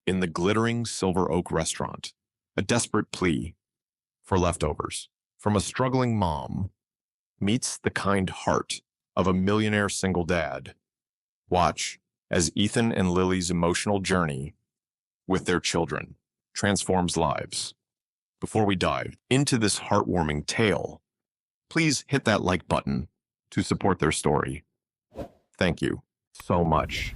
in the glittering Silver Oak restaurant, a desperate plea for leftovers from a struggling mom meets the kind heart of a millionaire single dad. Watch as Ethan and Lily's emotional journey with their children transforms lives. Before we dive into this heartwarming tale, please hit that like button to support their story. Thank you so much.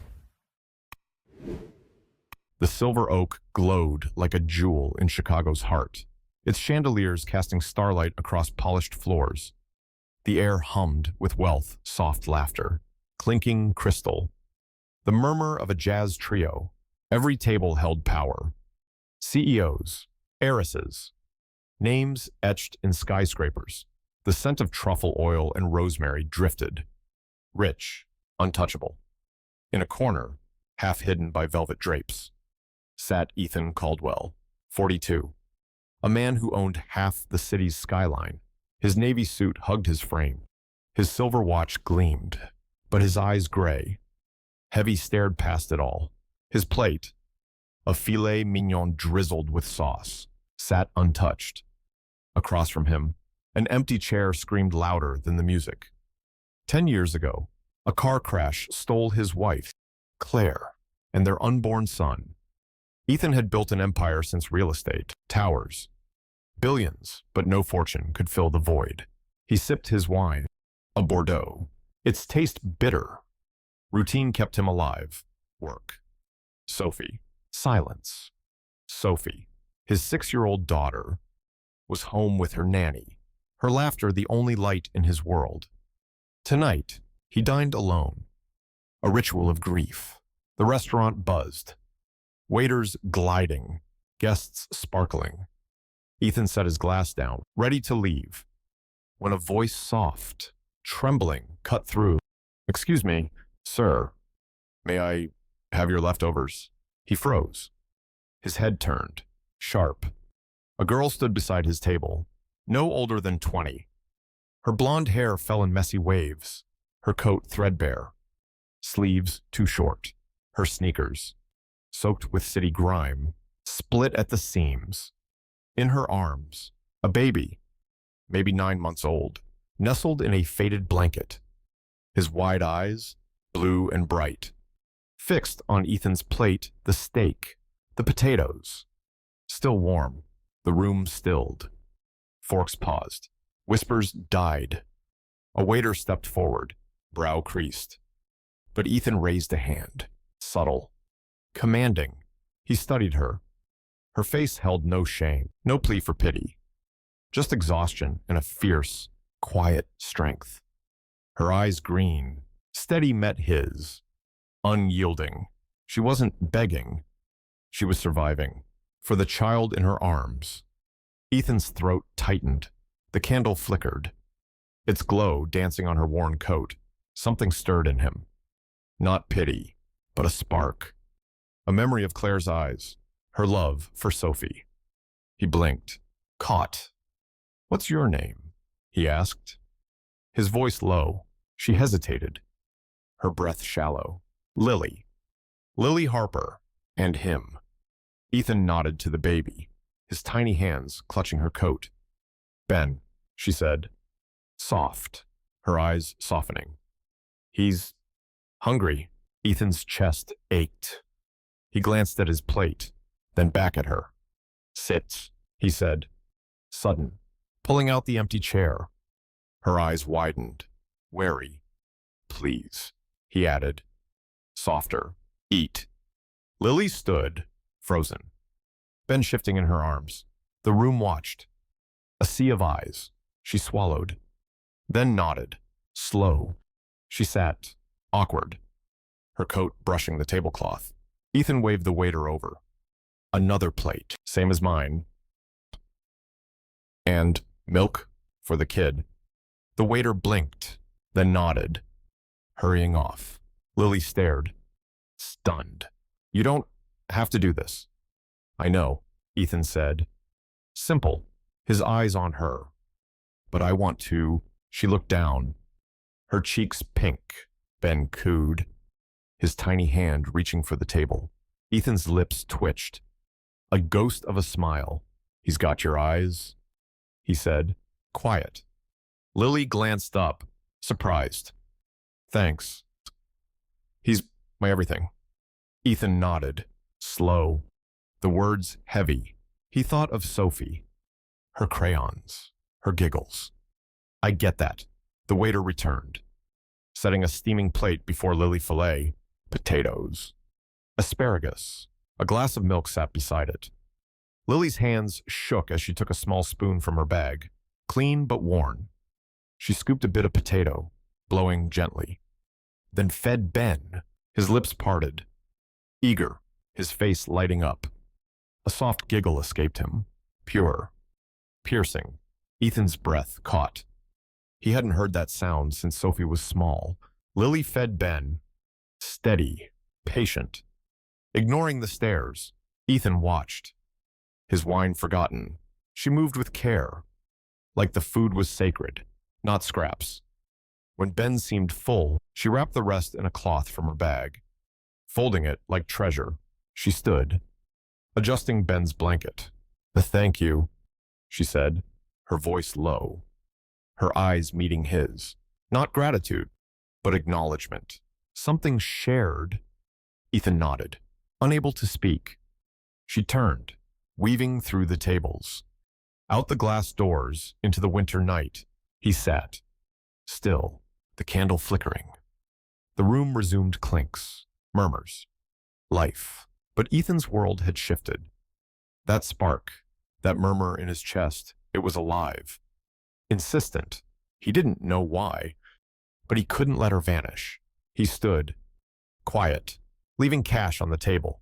The Silver Oak glowed like a jewel in Chicago's heart, its chandeliers casting starlight across polished floors. The air hummed with wealth, soft laughter, clinking crystal. The murmur of a jazz trio. Every table held power. CEOs, heiresses, names etched in skyscrapers. The scent of truffle oil and rosemary drifted. Rich, untouchable. In a corner, half hidden by velvet drapes, sat Ethan Caldwell, 42, a man who owned half the city's skyline. His navy suit hugged his frame. His silver watch gleamed, but his eyes gray. Heavy stared past it all. His plate, a filet mignon drizzled with sauce, sat untouched. Across from him, an empty chair screamed louder than the music. 10 years ago, a car crash stole his wife, Claire, and their unborn son. Ethan had built an empire since real estate, towers, billions, but no fortune could fill the void. He sipped his wine, a Bordeaux, its taste bitter. Routine kept him alive. Work. Sophie. Silence. Sophie, his 6-year-old daughter, was home with her nanny, her laughter the only light in his world. Tonight, he dined alone. A ritual of grief. The restaurant buzzed. Waiters gliding, guests sparkling. Ethan set his glass down, ready to leave, when a voice soft, trembling, cut through. "Excuse me, sir, may I have your leftovers?" He froze. His head turned, sharp. A girl stood beside his table, no older than 20. Her blonde hair fell in messy waves, her coat threadbare, sleeves too short, her sneakers, soaked with city grime, split at the seams. In her arms, a baby, maybe 9 months old, nestled in a faded blanket. His wide eyes, blue and bright, fixed on Ethan's plate the steak, the potatoes. Still warm, the room stilled. Forks paused. Whispers died. A waiter stepped forward, brow creased. But Ethan raised a hand, subtle, commanding. He studied her. Her face held no shame, no plea for pity, just exhaustion and a fierce, quiet strength. Her eyes green, steady met his, unyielding. She wasn't begging. She was surviving, for the child in her arms. Ethan's throat tightened. The candle flickered, its glow dancing on her worn coat. Something stirred in him. Not pity, but a spark. A memory of Claire's eyes, her love for Sophie. He blinked, caught. "What's your name?" he asked. His voice low. She hesitated, her breath shallow. "Lily. Lily Harper." And him. Ethan nodded to the baby, his tiny hands clutching her coat. "Ben," she said, soft, her eyes softening. "He's hungry." Ethan's chest ached. He glanced at his plate, then back at her. "Sit," he said, sudden, pulling out the empty chair. Her eyes widened, wary. "Please," he added, softer. "Eat." Lily stood, frozen, Ben shifting in her arms. The room watched. A sea of eyes. She swallowed, then nodded, slow. She sat, awkward, her coat brushing the tablecloth. Ethan waved the waiter over. "Another plate, same as mine. And milk for the kid." The waiter blinked, then nodded, hurrying off. Lily stared, stunned. "You don't have to do this." "I know," Ethan said. Simple, his eyes on her. "But I want to." She looked down, her cheeks pink. Ben cooed, his tiny hand reaching for the table. Ethan's lips twitched. A ghost of a smile. "He's got your eyes," he said. "Quiet." Lily glanced up, surprised. "Thanks. He's my everything." Ethan nodded, slow, the words heavy. He thought of Sophie, her crayons, her giggles. "I get that." The waiter returned, setting a steaming plate before Lily fillet, potatoes, asparagus. A glass of milk sat beside it. Lily's hands shook as she took a small spoon from her bag, clean but worn. She scooped a bit of potato, blowing gently, then fed Ben, his lips parted, eager, his face lighting up. A soft giggle escaped him, pure, piercing. Ethan's breath caught. He hadn't heard that sound since Sophie was small. Lily fed Ben, steady, patient. Ignoring the stares, Ethan watched. His wine forgotten, she moved with care, like the food was sacred, not scraps. When Ben seemed full, she wrapped the rest in a cloth from her bag. Folding it like treasure, she stood, adjusting Ben's blanket. "Thank you," she said, her voice low, her eyes meeting his. Not gratitude, but acknowledgement. Something shared. Ethan nodded, unable to speak. She turned, weaving through the tables. Out the glass doors, into the winter night, he sat, still, the candle flickering. The room resumed clinks, murmurs, life. But Ethan's world had shifted. That spark, that murmur in his chest, it was alive. Insistent. He didn't know why, but he couldn't let her vanish. He stood, quiet, leaving cash on the table.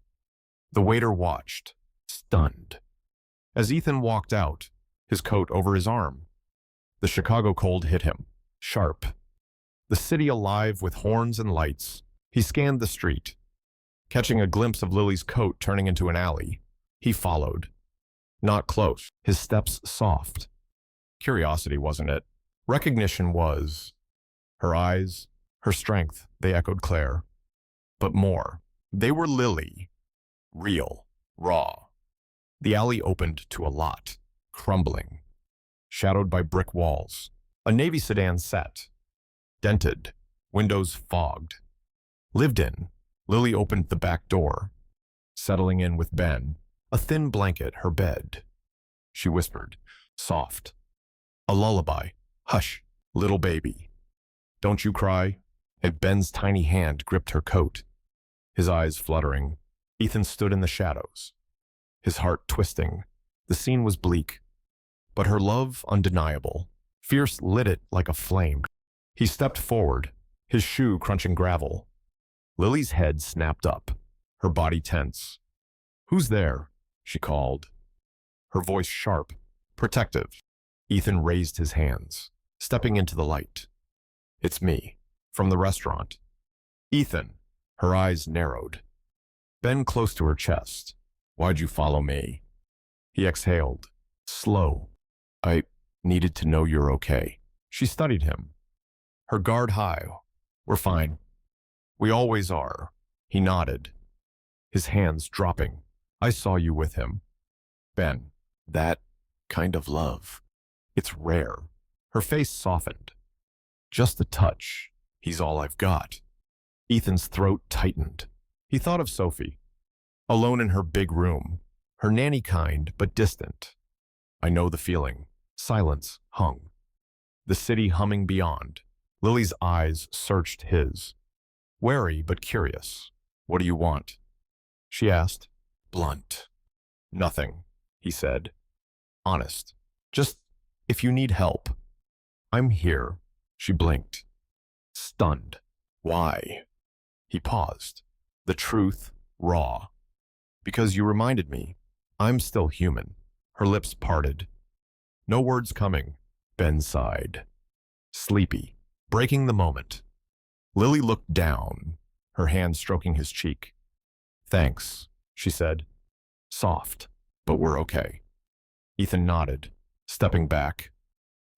The waiter watched, stunned. As Ethan walked out, his coat over his arm, the Chicago cold hit him, sharp. The city alive with horns and lights. He scanned the street, catching a glimpse of Lily's coat turning into an alley. He followed. Not close, his steps soft. Curiosity wasn't it. Recognition was. Her eyes, her strength, they echoed Claire. But more. They were Lily. Real, raw. The alley opened to a lot, crumbling, shadowed by brick walls. A navy sedan sat, dented, windows fogged. Lived in. Lily opened the back door, settling in with Ben, a thin blanket, her bed. She whispered, soft. A lullaby. "Hush, little baby. Don't you cry." And Ben's tiny hand gripped her coat, his eyes fluttering. Ethan stood in the shadows, his heart twisting. The scene was bleak, but her love undeniable. Fierce lit it like a flame. He stepped forward, his shoe crunching gravel. Lily's head snapped up, her body tense. "Who's there?" she called, her voice sharp, protective. Ethan raised his hands, stepping into the light. "It's me, from the restaurant." "Ethan," her eyes narrowed. Ben close to her chest. "Why'd you follow me?" He exhaled, slow. "I needed to know you're okay." She studied him, her guard high. "We're fine. We always are." He nodded, his hands dropping. "I saw you with him." "Ben, that kind of love. It's rare." Her face softened. "Just a touch. He's all I've got." Ethan's throat tightened. He thought of Sophie, alone in her big room, her nanny kind but distant. I know the feeling. Silence hung. The city humming beyond. Lily's eyes searched his, wary but curious. "What do you want?" she asked. Blunt. "Nothing," he said. Honest. "Just if you need help." "I'm here." She blinked, stunned. "Why?" He paused. "The truth, raw. Because you reminded me, I'm still human." Her lips parted. No words coming. Ben sighed. Sleepy, breaking the moment. Lily looked down, her hand stroking his cheek. "Thanks," she said. Soft, "but we're okay." Ethan nodded, stepping back.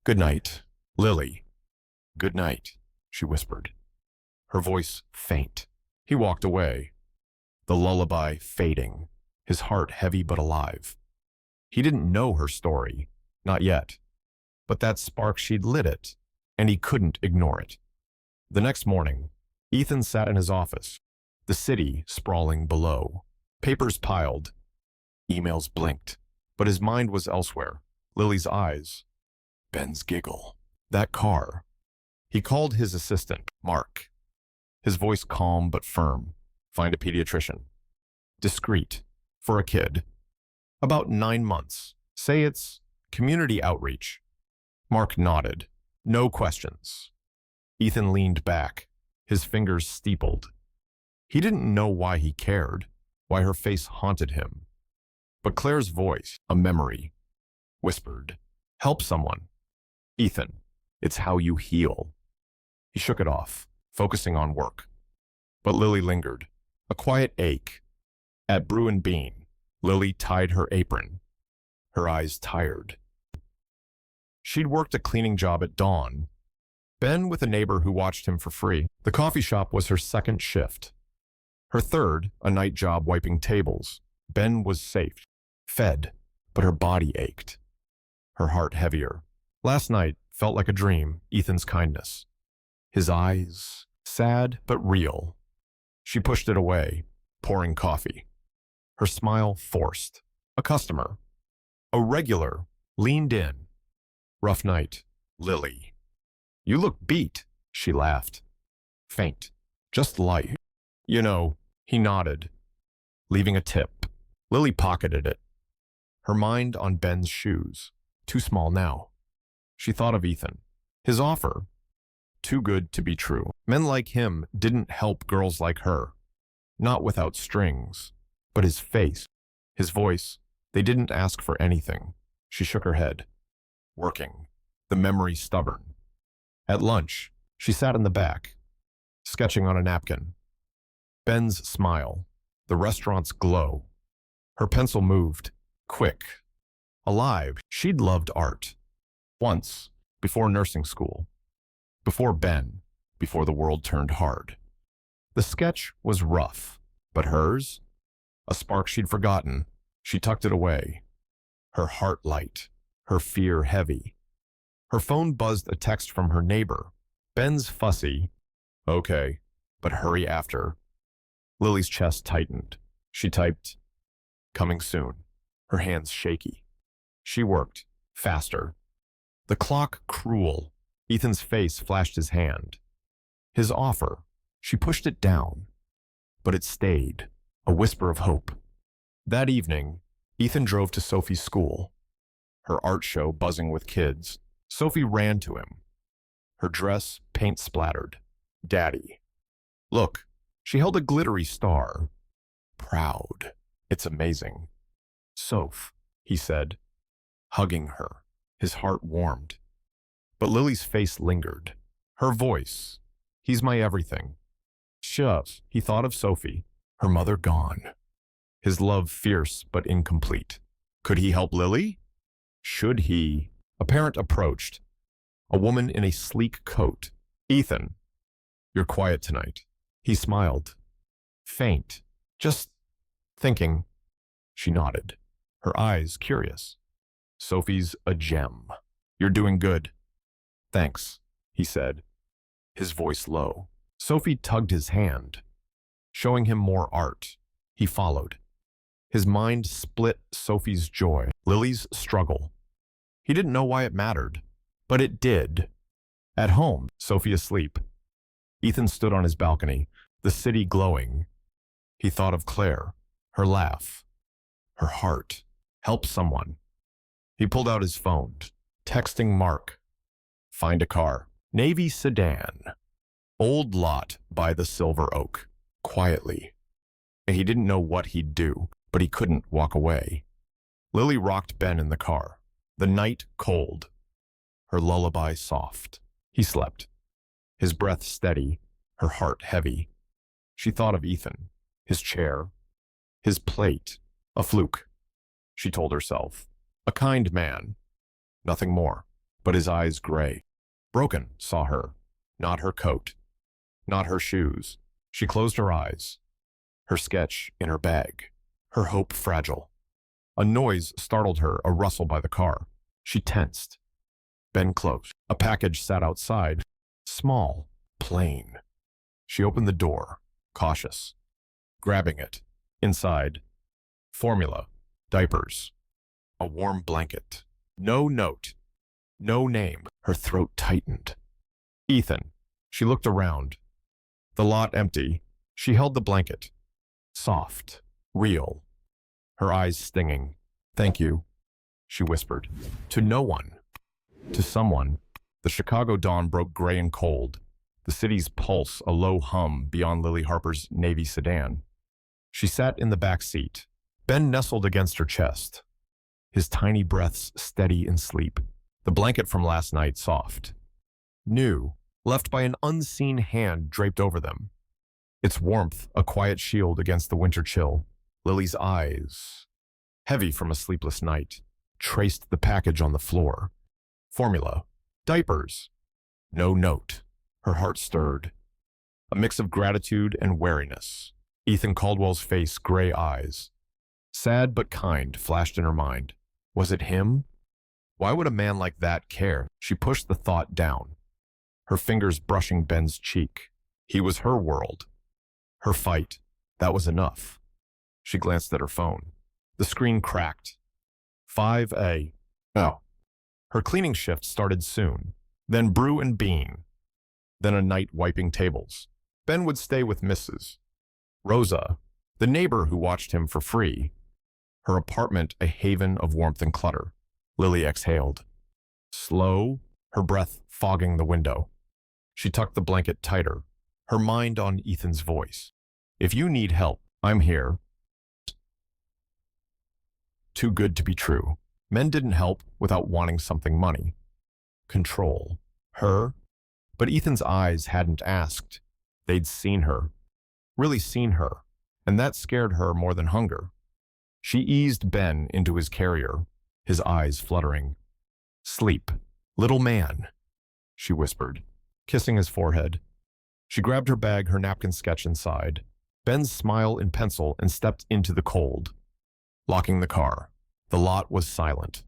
"Good night, Lily." "Good night," she whispered, her voice faint. He walked away. the lullaby fading, his heart heavy but alive. He didn't know her story, not yet, but that spark she'd lit it, and he couldn't ignore it. The next morning, Ethan sat in his office, the city sprawling below. Papers piled, emails blinked, but his mind was elsewhere. Lily's eyes, Ben's giggle, that car. He called his assistant, Mark, his voice calm but firm. Find a pediatrician. Discreet, for a kid. About 9 months. Say it's community outreach. Mark nodded. No questions. Ethan leaned back, his fingers steepled. He didn't know why he cared, why her face haunted him. But Claire's voice, a memory, whispered, "Help someone. Ethan, it's how you heal." He shook it off, focusing on work. But Lily lingered, a quiet ache. At Brew and Bean, Lily tied her apron, her eyes tired. She'd worked a cleaning job at dawn, Ben with a neighbor who watched him for free. The coffee shop was her second shift. Her third, a night job wiping tables. Ben was safe, fed, but her body ached, her heart heavier. Last night felt like a dream, Ethan's kindness. His eyes, sad but real. She pushed it away, pouring coffee. Her smile forced. A customer, a regular, leaned in. "Rough night, Lily." "You look beat," she laughed. "Faint, just light." "You know," he nodded, leaving a tip. Lily pocketed it, her mind on Ben's shoes, too small now. She thought of Ethan. His offer, too good to be true. Men like him didn't help girls like her, not without strings. But his face, his voice, they didn't ask for anything. She shook her head. Working, the memory stubborn. At lunch, she sat in the back, sketching on a napkin. Ben's smile, the restaurant's glow. Her pencil moved, quick, alive. She'd loved art. Once, before nursing school. Before Ben, before the world turned hard. The sketch was rough, but hers? A spark she'd forgotten. She tucked it away. Her heart light, her fear heavy. Her phone buzzed a text from her neighbor. Ben's fussy. "Okay, but hurry after." Lily's chest tightened. She typed, "Coming soon." Her hands shaky. She worked, faster. The clock cruel. Ethan's face flashed his hand. His offer. She pushed it down. But it stayed, a whisper of hope. That evening, Ethan drove to Sophie's school, her art show buzzing with kids. Sophie ran to him, her dress paint splattered. "Daddy." "Look." She held a glittery star. "Proud. It's amazing." "Soph," he said, hugging her. His heart warmed. But Lily's face lingered. Her voice. "He's my everything." Shucks, he thought of Sophie, her mother gone. His love fierce but incomplete. Could he help Lily? Should he? A parent approached, a woman in a sleek coat. "Ethan, you're quiet tonight." He smiled. "Faint. Just thinking." She nodded, her eyes curious. "Sophie's a gem. You're doing good." "Thanks," he said, his voice low. Sophie tugged his hand, showing him more art. He followed. His mind split Sophie's joy, Lily's struggle. He didn't know why it mattered, but it did. At home, Sophie asleep. Ethan stood on his balcony, the city glowing. He thought of Claire, her laugh, her heart. Help someone. He pulled out his phone, texting Mark. Find a car. Navy sedan. Old lot by the Silver Oak. Quietly. He didn't know what he'd do, but he couldn't walk away. Lily rocked Ben in the car. The night cold. Her lullaby soft. He slept. His breath steady, her heart heavy. She thought of Ethan, his chair, his plate, a fluke. She told herself. A kind man. Nothing more, but his eyes gray. Broken, saw her. Not her coat. Not her shoes. She closed her eyes. her sketch in her bag, her hope fragile. A noise startled her, a rustle by the car. She tensed. Ben closed. A package sat outside, small, plain. She opened the door, cautious, grabbing it. Inside, formula, diapers, a warm blanket. No note, no name. Her throat tightened. Ethan. She looked around. The lot empty. She held the blanket. Soft, real. Her eyes stinging. Thank you, she whispered. To no one. To someone. The Chicago dawn broke gray and cold. The city's pulse a low hum beyond Lily Harper's navy sedan. She sat in the back seat. Ben nestled against her chest, his tiny breaths steady in sleep. The blanket from last night soft. New, left by an unseen hand draped over them. Its warmth a quiet shield against the winter chill. Lily's eyes, heavy from a sleepless night, traced the package on the floor. Formula, diapers, no note. Her heart stirred. A mix of gratitude and wariness. Ethan Caldwell's face, gray eyes. Sad but kind, flashed in her mind. Was it him? Why would a man like that care? She pushed the thought down, her fingers brushing Ben's cheek. He was her world. Her fight. That was enough. She glanced at her phone. The screen cracked. 5 Oh. Her cleaning shift started soon. Then brew and bean. Then a night wiping tables. Ben would stay with Mrs. Rosa, the neighbor who watched him for free. Her apartment a haven of warmth and clutter. Lily exhaled. Slow, her breath fogging the window. She tucked the blanket tighter, her mind on Ethan's voice. If you need help, I'm here. Too good to be true. Men didn't help without wanting something money. Control. Her? But Ethan's eyes hadn't asked. They'd seen her. Really seen her. And that scared her more than hunger. She eased Ben into his carrier, his eyes fluttering. Sleep, little man, she whispered, kissing his forehead. She grabbed her bag, her napkin sketch inside, Ben's smile in pencil, and stepped into the cold. Locking the car, the lot was silent.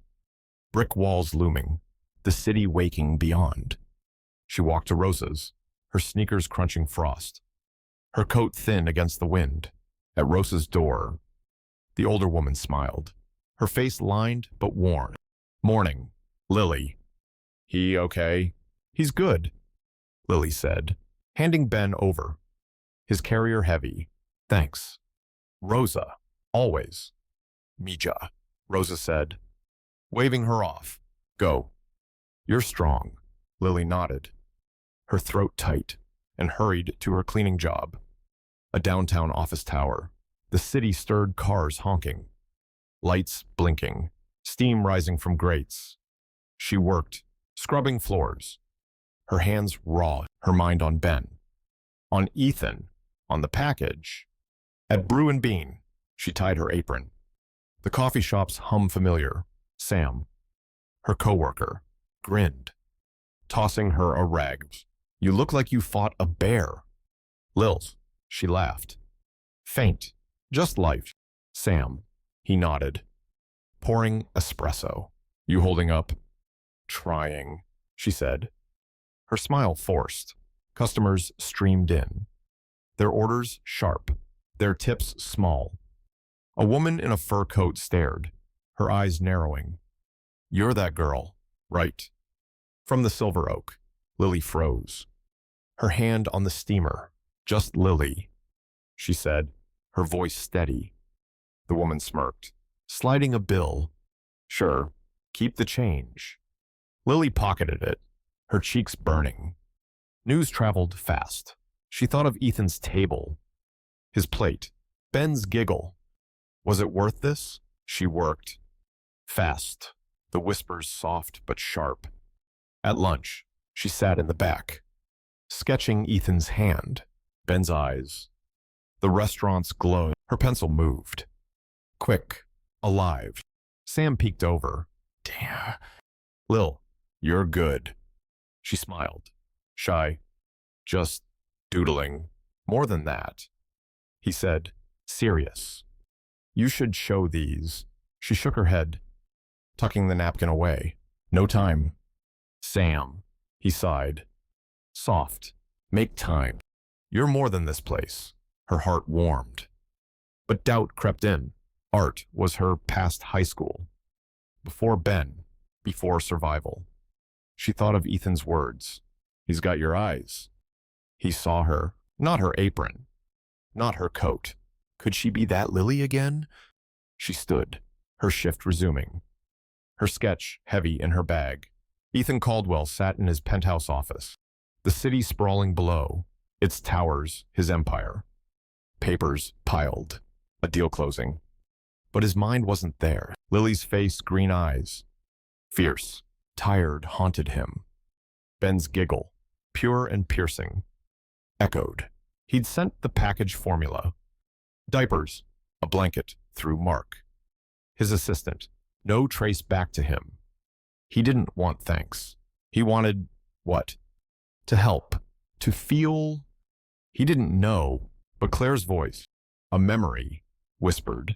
Brick walls looming, the city waking beyond. She walked to Rosa's, her sneakers crunching frost, her coat thin against the wind. At Rosa's door, the older woman smiled, her face lined but worn. Morning, Lily. He okay? He's good, Lily said, handing Ben over, his carrier heavy. Thanks. Rosa, always. Mija, Rosa said, waving her off. Go. You're strong, Lily nodded, her throat tight, and hurried to her cleaning job. A downtown office tower. The city stirred, cars honking, lights blinking, steam rising from grates. She worked, scrubbing floors, her hands raw, her mind on Ben, on Ethan, on the package. At Brew and Bean, she tied her apron. The coffee shop's hum familiar. Sam, her coworker, grinned, tossing her a rag. You look like you fought a bear. Lils, she laughed. Faint, just life. Sam, he nodded, pouring espresso. You holding up? Trying, she said, her smile forced. Customers streamed in, their orders sharp, their tips small. A woman in a fur coat stared, her eyes narrowing. You're that girl, right? From the Silver Oak. Lily froze, her hand on the steamer. Just Lily, she said, her voice steady. The woman smirked, sliding a bill. Sure, keep the change. Lily pocketed it, her cheeks burning. News traveled fast. She thought of Ethan's table, his plate, Ben's giggle. Was it worth this? She worked. Fast, the whispers soft but sharp. At lunch, she sat in the back, sketching Ethan's hand, Ben's eyes. The restaurant's glow. Her pencil moved. Quick, alive. Sam peeked over. Damn. Lil, you're good. She smiled. Shy. Just doodling. More than that. He said, serious. You should show these. She shook her head, tucking the napkin away. No time. Sam, he sighed. Soft. Make time. You're more than this place. Her heart warmed. But doubt crept in. Art was her past high school. Before Ben, before survival. She thought of Ethan's words. He's got your eyes. He saw her, not her apron, not her coat. Could she be that Lily again? She stood, her shift resuming. Her sketch heavy in her bag. Ethan Caldwell sat in his penthouse office. The city sprawling below, its towers, his empire. Papers piled, a deal closing. But his mind wasn't there. Lily's face, green eyes. Fierce, tired, haunted him. Ben's giggle, pure and piercing, echoed. He'd sent the package formula. Diapers, a blanket, through Mark. His assistant, no trace back to him. He didn't want thanks. He wanted, what? To help, to feel. He didn't know, but Claire's voice, a memory, whispered,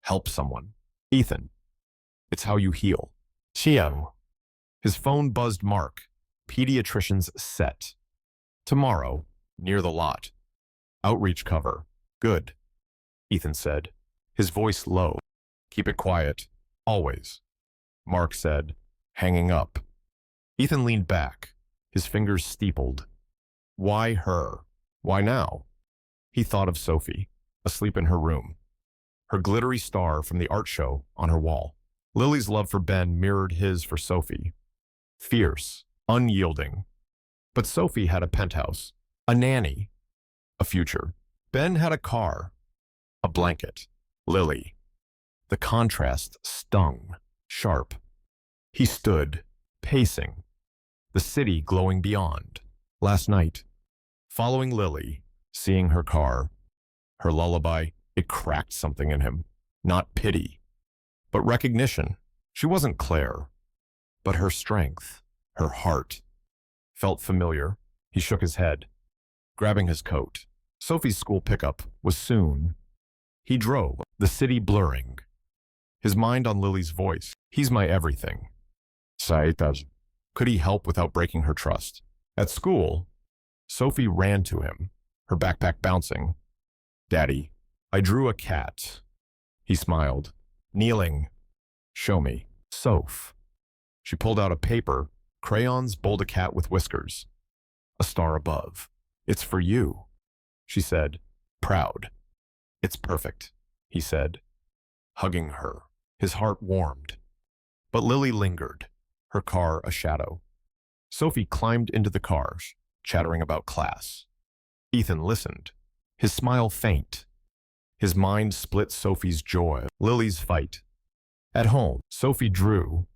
help someone. Ethan, it's how you heal. Chio. His phone buzzed Mark, pediatrician's set. Tomorrow, near the lot. Outreach cover. Good, Ethan said, his voice low. Keep it quiet, always. Mark said, hanging up. Ethan leaned back, his fingers steepled. Why her? Why now? He thought of Sophie, asleep in her room. Her glittery star from the art show on her wall. Lily's love for Ben mirrored his for Sophie. Fierce, unyielding. But Sophie had a penthouse, a nanny, a future. Ben had a car, a blanket. Lily. The contrast stung, sharp. He stood, pacing, the city glowing beyond. Last night, following Lily, seeing her car, her lullaby, it cracked something in him. Not pity, but recognition. She wasn't Claire, but her strength, her heart, felt familiar. He shook his head, grabbing his coat. Sophie's school pickup was soon. He drove, the city blurring. His mind on Lily's voice. He's my everything. Saitas. Could he help without breaking her trust? At school, Sophie ran to him, her backpack bouncing. Daddy, I drew a cat. He smiled, kneeling. Show me. Soph. She pulled out a paper, crayons bold a cat with whiskers. A star above. It's for you, she said, proud. It's perfect, he said, hugging her. His heart warmed. But Lily lingered, her car a shadow. Sophie climbed into the car, chattering about class. Ethan listened, his smile faint. His mind split Sophie's joy, Lily's fight. At home, Sophie drew,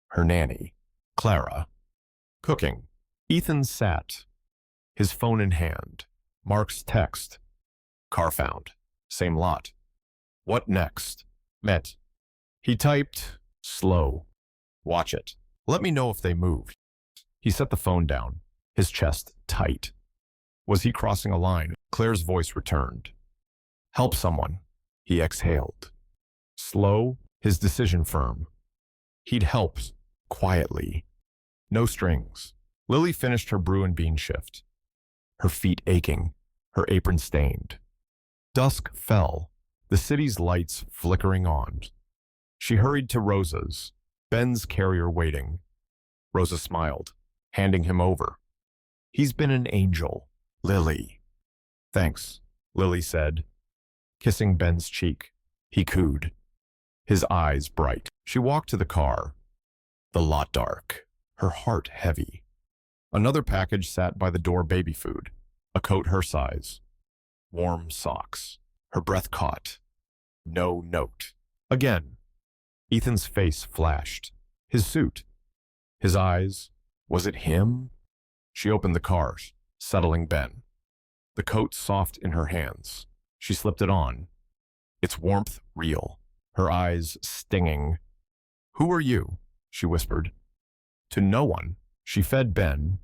her nanny, Clara. Cooking. Ethan sat, his phone in hand. Mark's text. Car found. Same lot. What next? Met. He typed, slow. Watch it. Let me know if they moved. He set the phone down, his chest tight. Was he crossing a line? Claire's voice returned. Help someone. He exhaled. Slow, his decision firm. He'd help, quietly. No strings. Lily finished her brew and bean shift, her feet aching, her apron stained. Dusk fell, the city's lights flickering on. She hurried to Rosa's, Ben's carrier waiting. Rosa smiled, handing him over. He's been an angel, Lily. Thanks, Lily said, kissing Ben's cheek. He cooed, his eyes bright. She walked to the car, the lot dark, her heart heavy. Another package sat by the door, baby food, a coat her size. Warm socks, her breath caught. No note. Again, Ethan's face flashed. His suit, his eyes. Was it him? She opened the car, settling Ben. The coat soft in her hands. She slipped it on. Its warmth real, her eyes stinging. Who are you? She whispered. To no one. She fed Ben,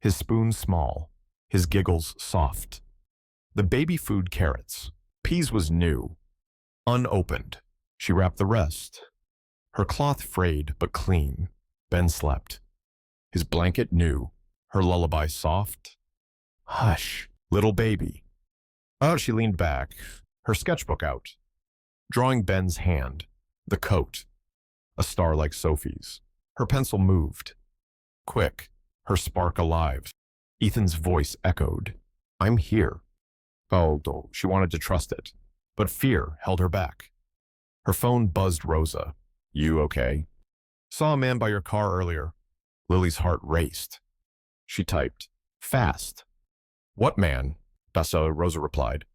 his spoon small, his giggles soft. The baby food carrots, Peas was new, unopened. She wrapped the rest. Her cloth frayed but clean. Ben slept. His blanket new, her lullaby soft. Hush, little baby. Oh, she leaned back, her sketchbook out, drawing Ben's hand, the coat, a star like Sophie's. Her pencil moved. Quick, her spark alive. Ethan's voice echoed. I'm here. Oh, she wanted to trust it, but fear held her back. Her phone buzzed Rosa. You okay? Saw a man by your car earlier. Lily's heart raced. She typed, fast. What man? Rosa replied.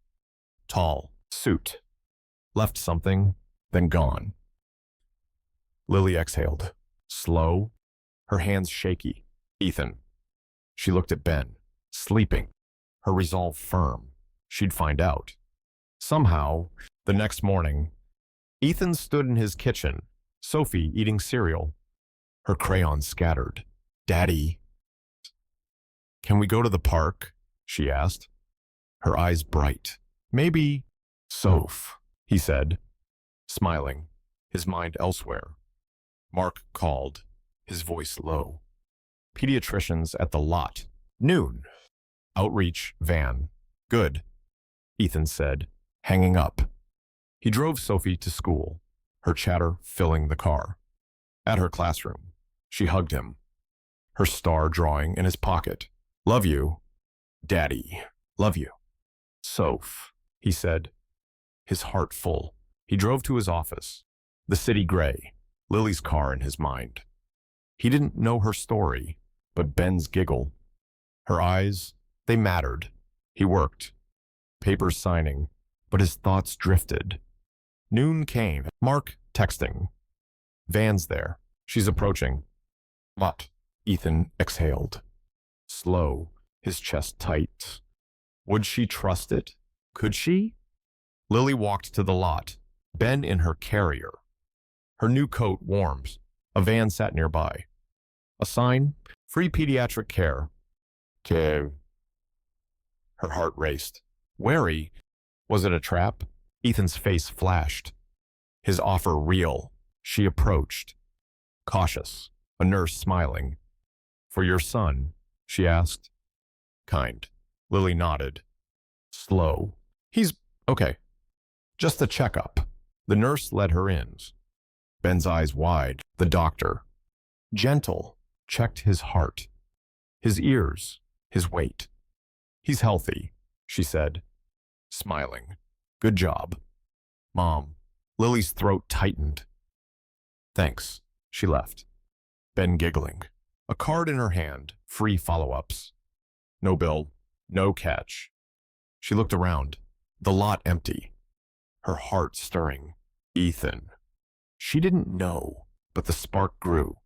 Tall, suit. Left something, then gone. Lily exhaled. Slow, her hands shaky. Ethan. She looked at Ben, sleeping, her resolve firm. She'd find out. Somehow, the next morning, Ethan stood in his kitchen, Sophie eating cereal, her crayons scattered. Daddy. Can we go to the park? She asked, her eyes bright. Maybe. Soph, he said, smiling, his mind elsewhere. Mark called, his voice low. Pediatricians at the lot. Noon. Outreach van. Good, Ethan said, hanging up. He drove Sophie to school, her chatter filling the car. At her classroom, she hugged him, her star drawing in his pocket. Love you, Daddy. Love you. Soph, he said, his heart full. He drove to his office, the city gray, Lily's car in his mind. He didn't know her story, but Ben's giggle. Her eyes, they mattered. He worked, papers signing, but his thoughts drifted. Noon came. Mark texting. Van's there. She's approaching. What? Ethan exhaled. Slow, his chest tight. Would she trust it? Could she? Lily walked to the lot, Ben in her carrier. Her new coat warmed. A van sat nearby. A sign, free pediatric care. Her heart raced. Wary. Was it a trap? Ethan's face flashed. His offer real. She approached. Cautious, a nurse smiling. For your son, she asked. Kind. Lily nodded. Slow. He's okay. Just a checkup. The nurse led her in. Ben's eyes wide. The doctor. Gentle. Checked his heart. His ears. His weight. He's healthy, she said, smiling. Good job. Mom. Lily's throat tightened. Thanks. She left. Ben giggling. A card in her hand. Free follow-ups. No bill. No catch. She looked around. The lot empty. Her heart stirring. Ethan. She didn't know, but the spark grew.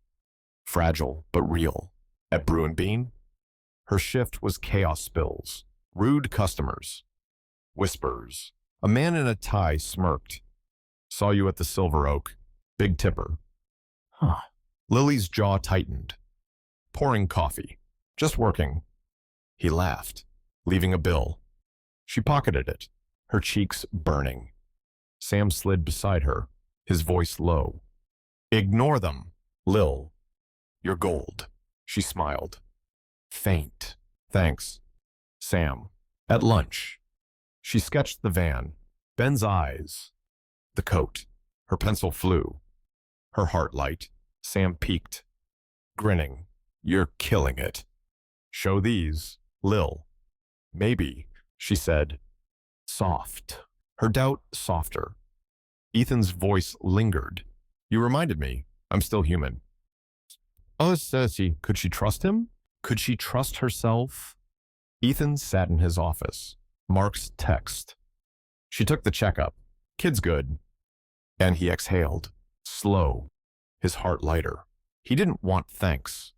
Fragile, but real. At Brew and Bean, her shift was chaos spills. Rude customers. Whispers. A man in a tie smirked. Saw you at the Silver Oak. Big tipper. Huh. Lily's jaw tightened. Pouring coffee. Just working. He laughed, leaving a bill. She pocketed it, her cheeks burning. Sam slid beside her, his voice low. Ignore them, Lil. You're gold. She smiled. Faint. Thanks. Sam. At lunch. She sketched the van. Ben's eyes. The coat. Her pencil flew. Her heart light. Sam peeked. Grinning. You're killing it. Show these, Lil. Maybe, she said. Soft. Her doubt softer. Ethan's voice lingered. You reminded me. I'm still human. Oh, Cersei, could she trust him? Could she trust herself? Ethan sat in his office. Mark's text. She took the checkup. Kid's good. And he exhaled. Slow. His heart lighter. He didn't want thanks.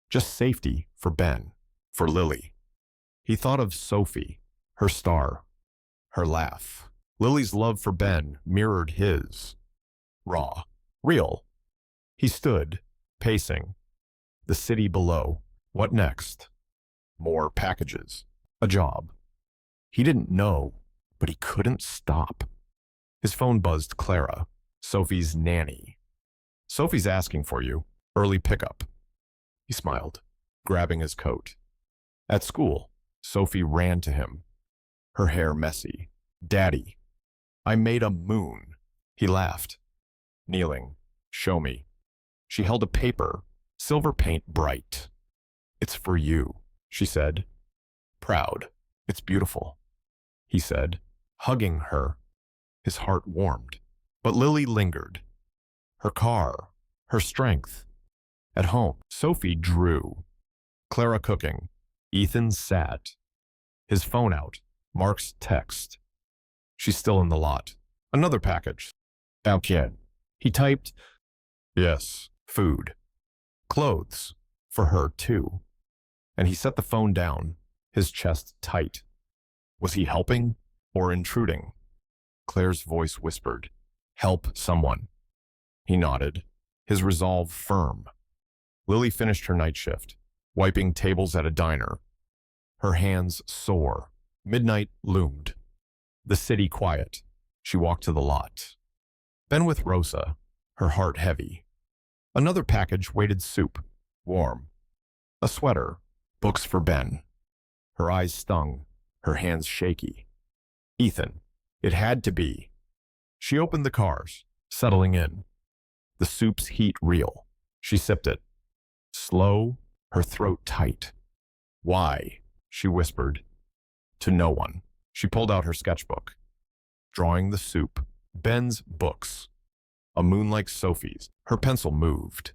Just safety for Ben. For Lily. He thought of Sophie. Her star. Her laugh. Lily's love for Ben mirrored his. Raw. Real. He stood, pacing. The city below. What next? More packages. A job. He didn't know, but he couldn't stop. His phone buzzed Clara, Sophie's nanny. "Sophie's asking for you. Early pickup." He smiled, grabbing his coat. At school, Sophie ran to him, her hair messy. "Daddy, I made a moon." He laughed. Kneeling, "Show me." She held a paper, silver paint bright. "It's for you," she said. Proud. "It's beautiful," he said, hugging her. His heart warmed. But Lily lingered. Her car, her strength. At home, Sophie drew. Clara cooking. Ethan sat. His phone out. Mark's text. "She's still in the lot. Another package." "Okay." He typed, "Yes, food. Clothes. For her, too." And he set the phone down, his chest tight. Was he helping or intruding? Claire's voice whispered, "Help someone." He nodded, his resolve firm. Lily finished her night shift, wiping tables at a diner. Her hands sore. Midnight loomed. The city quiet. She walked to the lot. Then with Rosa, her heart heavy. Another package waited soup, warm. A sweater, books for Ben. Her eyes stung, her hands shaky. Ethan, it had to be. She opened the cars, settling in. The soup's heat real. She sipped it. Slow, her throat tight. "Why?" she whispered. To no one. She pulled out her sketchbook. Drawing the soup, Ben's books. A moon like Sophie's. Her pencil moved.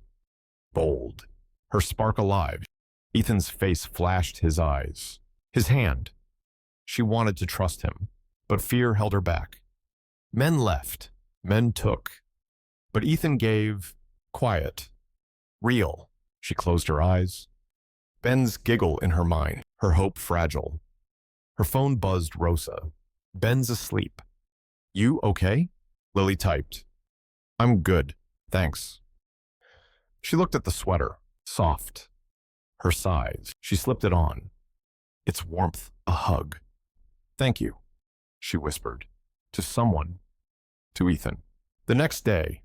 Bold. Her spark alive. Ethan's face flashed his eyes. His hand. She wanted to trust him, but fear held her back. Men left. Men took. But Ethan gave. Quiet. Real. She closed her eyes. Ben's giggle in her mind, her hope fragile. Her phone buzzed Rosa. "Ben's asleep." "You okay?" Lily typed. "I'm good, thanks." She looked at the sweater, soft. Her size, she slipped it on. Its warmth, a hug. "Thank you," she whispered. To someone. To Ethan. The next day,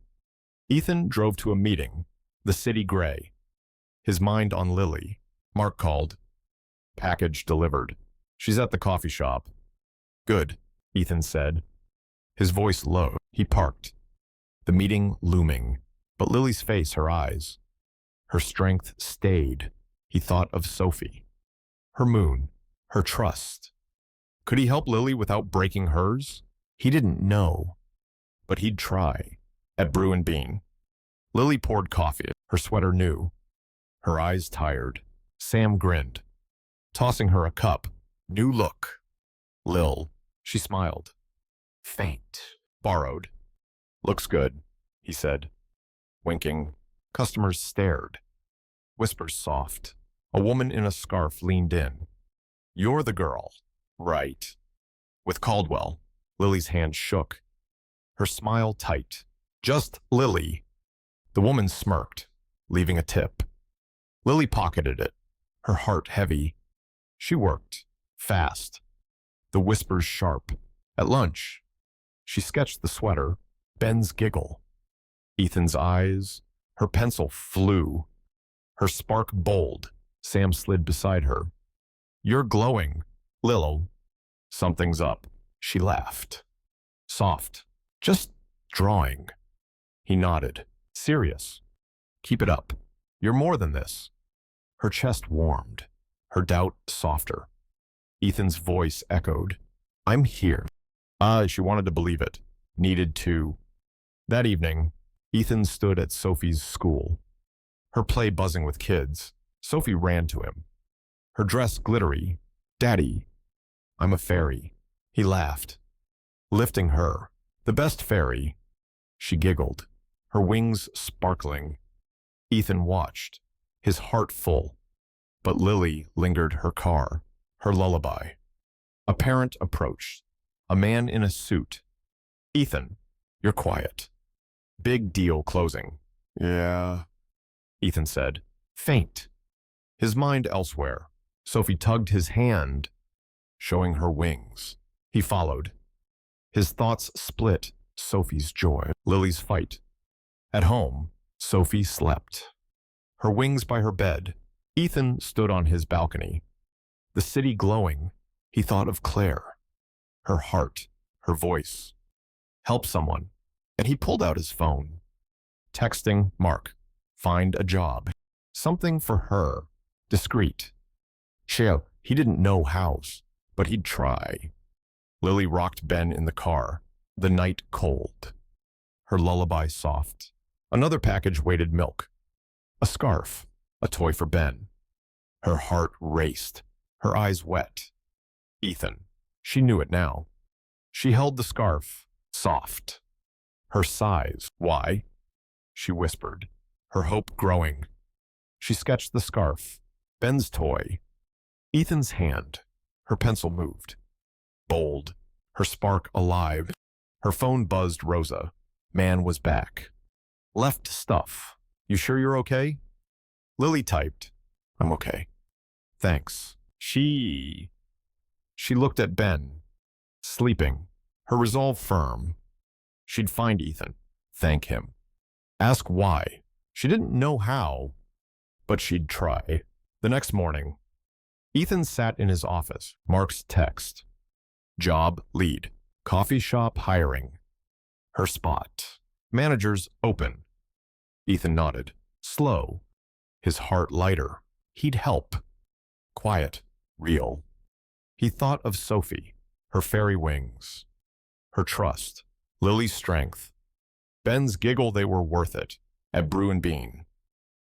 Ethan drove to a meeting, the city gray. His mind on Lily. Mark called. "Package delivered. She's at the coffee shop." "Good," Ethan said. His voice low. He parked. The meeting looming, but Lily's face, her eyes. Her strength stayed. He thought of Sophie. Her moon. Her trust. Could he help Lily without breaking hers? He didn't know. But he'd try. At Brew and Bean. Lily poured coffee, her sweater new. Her eyes tired. Sam grinned, tossing her a cup. New look. "Lil." She smiled. "Faint." "Borrowed." "Looks good," he said, winking. Customers stared. Whispers soft. A woman in a scarf leaned in. "You're the girl." "Right." With Caldwell, Lily's hand shook. Her smile tight. "Just Lily." The woman smirked, leaving a tip. Lily pocketed it, her heart heavy. She worked, fast. The whispers sharp. At lunch, she sketched the sweater, Ben's giggle. Ethan's eyes, her pencil flew. Her spark bold. Sam slid beside her. "You're glowing, Lil." "Something's up," she laughed. Soft. "Just drawing." He nodded. "Serious. Keep it up. You're more than this." Her chest warmed, her doubt softer. Ethan's voice echoed, "I'm here." She wanted to believe it, needed to. That evening, Ethan stood at Sophie's school. Her play buzzing with kids. Sophie ran to him. Her dress glittery. "Daddy, I'm a fairy." He laughed, lifting her. "The best fairy." She giggled, her wings sparkling. Ethan watched, his heart full. But Lily lingered her car, her lullaby. A parent approached, a man in a suit. "Ethan, you're quiet." "Big deal closing." "Yeah," Ethan said. Faint. His mind elsewhere. Sophie tugged his hand, showing her wings. He followed. His thoughts split Sophie's joy, Lily's fight. At home, Sophie slept. Her wings by her bed, Ethan stood on his balcony. The city glowing, he thought of Claire. Her heart, her voice. Help someone. And he pulled out his phone. Texting Mark. Find a job. Something for her. Discreet. Shale, he didn't know hows, but he'd try. Lily rocked Ben in the car. The night cold. Her lullaby soft. Another package waited milk. A scarf. A toy for Ben. Her heart raced. Her eyes wet. Ethan. She knew it now. She held the scarf. Soft. Her sighs. Why? She whispered. Her hope growing. She sketched the scarf. Ben's toy. Ethan's hand. Her pencil moved. Bold. Her spark alive. Her phone buzzed Rosa. Man was back. Left stuff. You sure you're okay? Lily typed. I'm okay. Thanks. She looked at Ben. Sleeping. Her resolve firm. She'd find Ethan. Thank him. Ask why. She didn't know how, but she'd try. The next morning, Ethan sat in his office. Mark's text. Job lead. Coffee shop hiring. Her spot. Managers open. Ethan nodded. Slow. His heart lighter. He'd help. Quiet. Real. He thought of Sophie. Her fairy wings. Her trust. Lily's strength. Ben's giggle they were worth it. At Brew and Bean.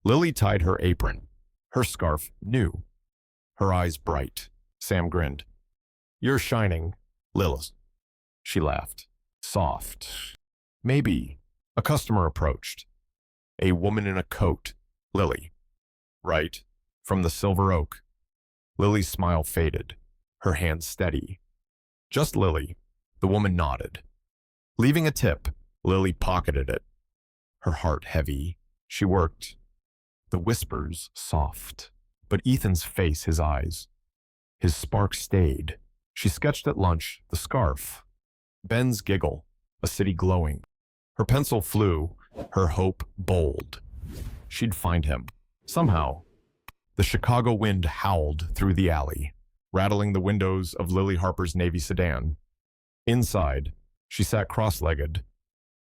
Lily tied her apron. Her scarf new. Her eyes bright. Sam grinned. You're shining, Lilith. She laughed. Soft. Maybe. A customer approached. A woman in a coat. Lily. Right. From the Silver Oak. Lily's smile faded. Her hand steady. Just Lily. The woman nodded. Leaving a tip, Lily pocketed it. Her heart heavy. She worked. The whispers soft. But Ethan's face, his eyes. His spark stayed. She sketched at lunch the scarf. Ben's giggle, a city glowing. Her pencil flew, her hope bold. She'd find him. Somehow. The Chicago wind howled through the alley, rattling the windows of Lily Harper's Navy sedan. Inside, she sat cross-legged,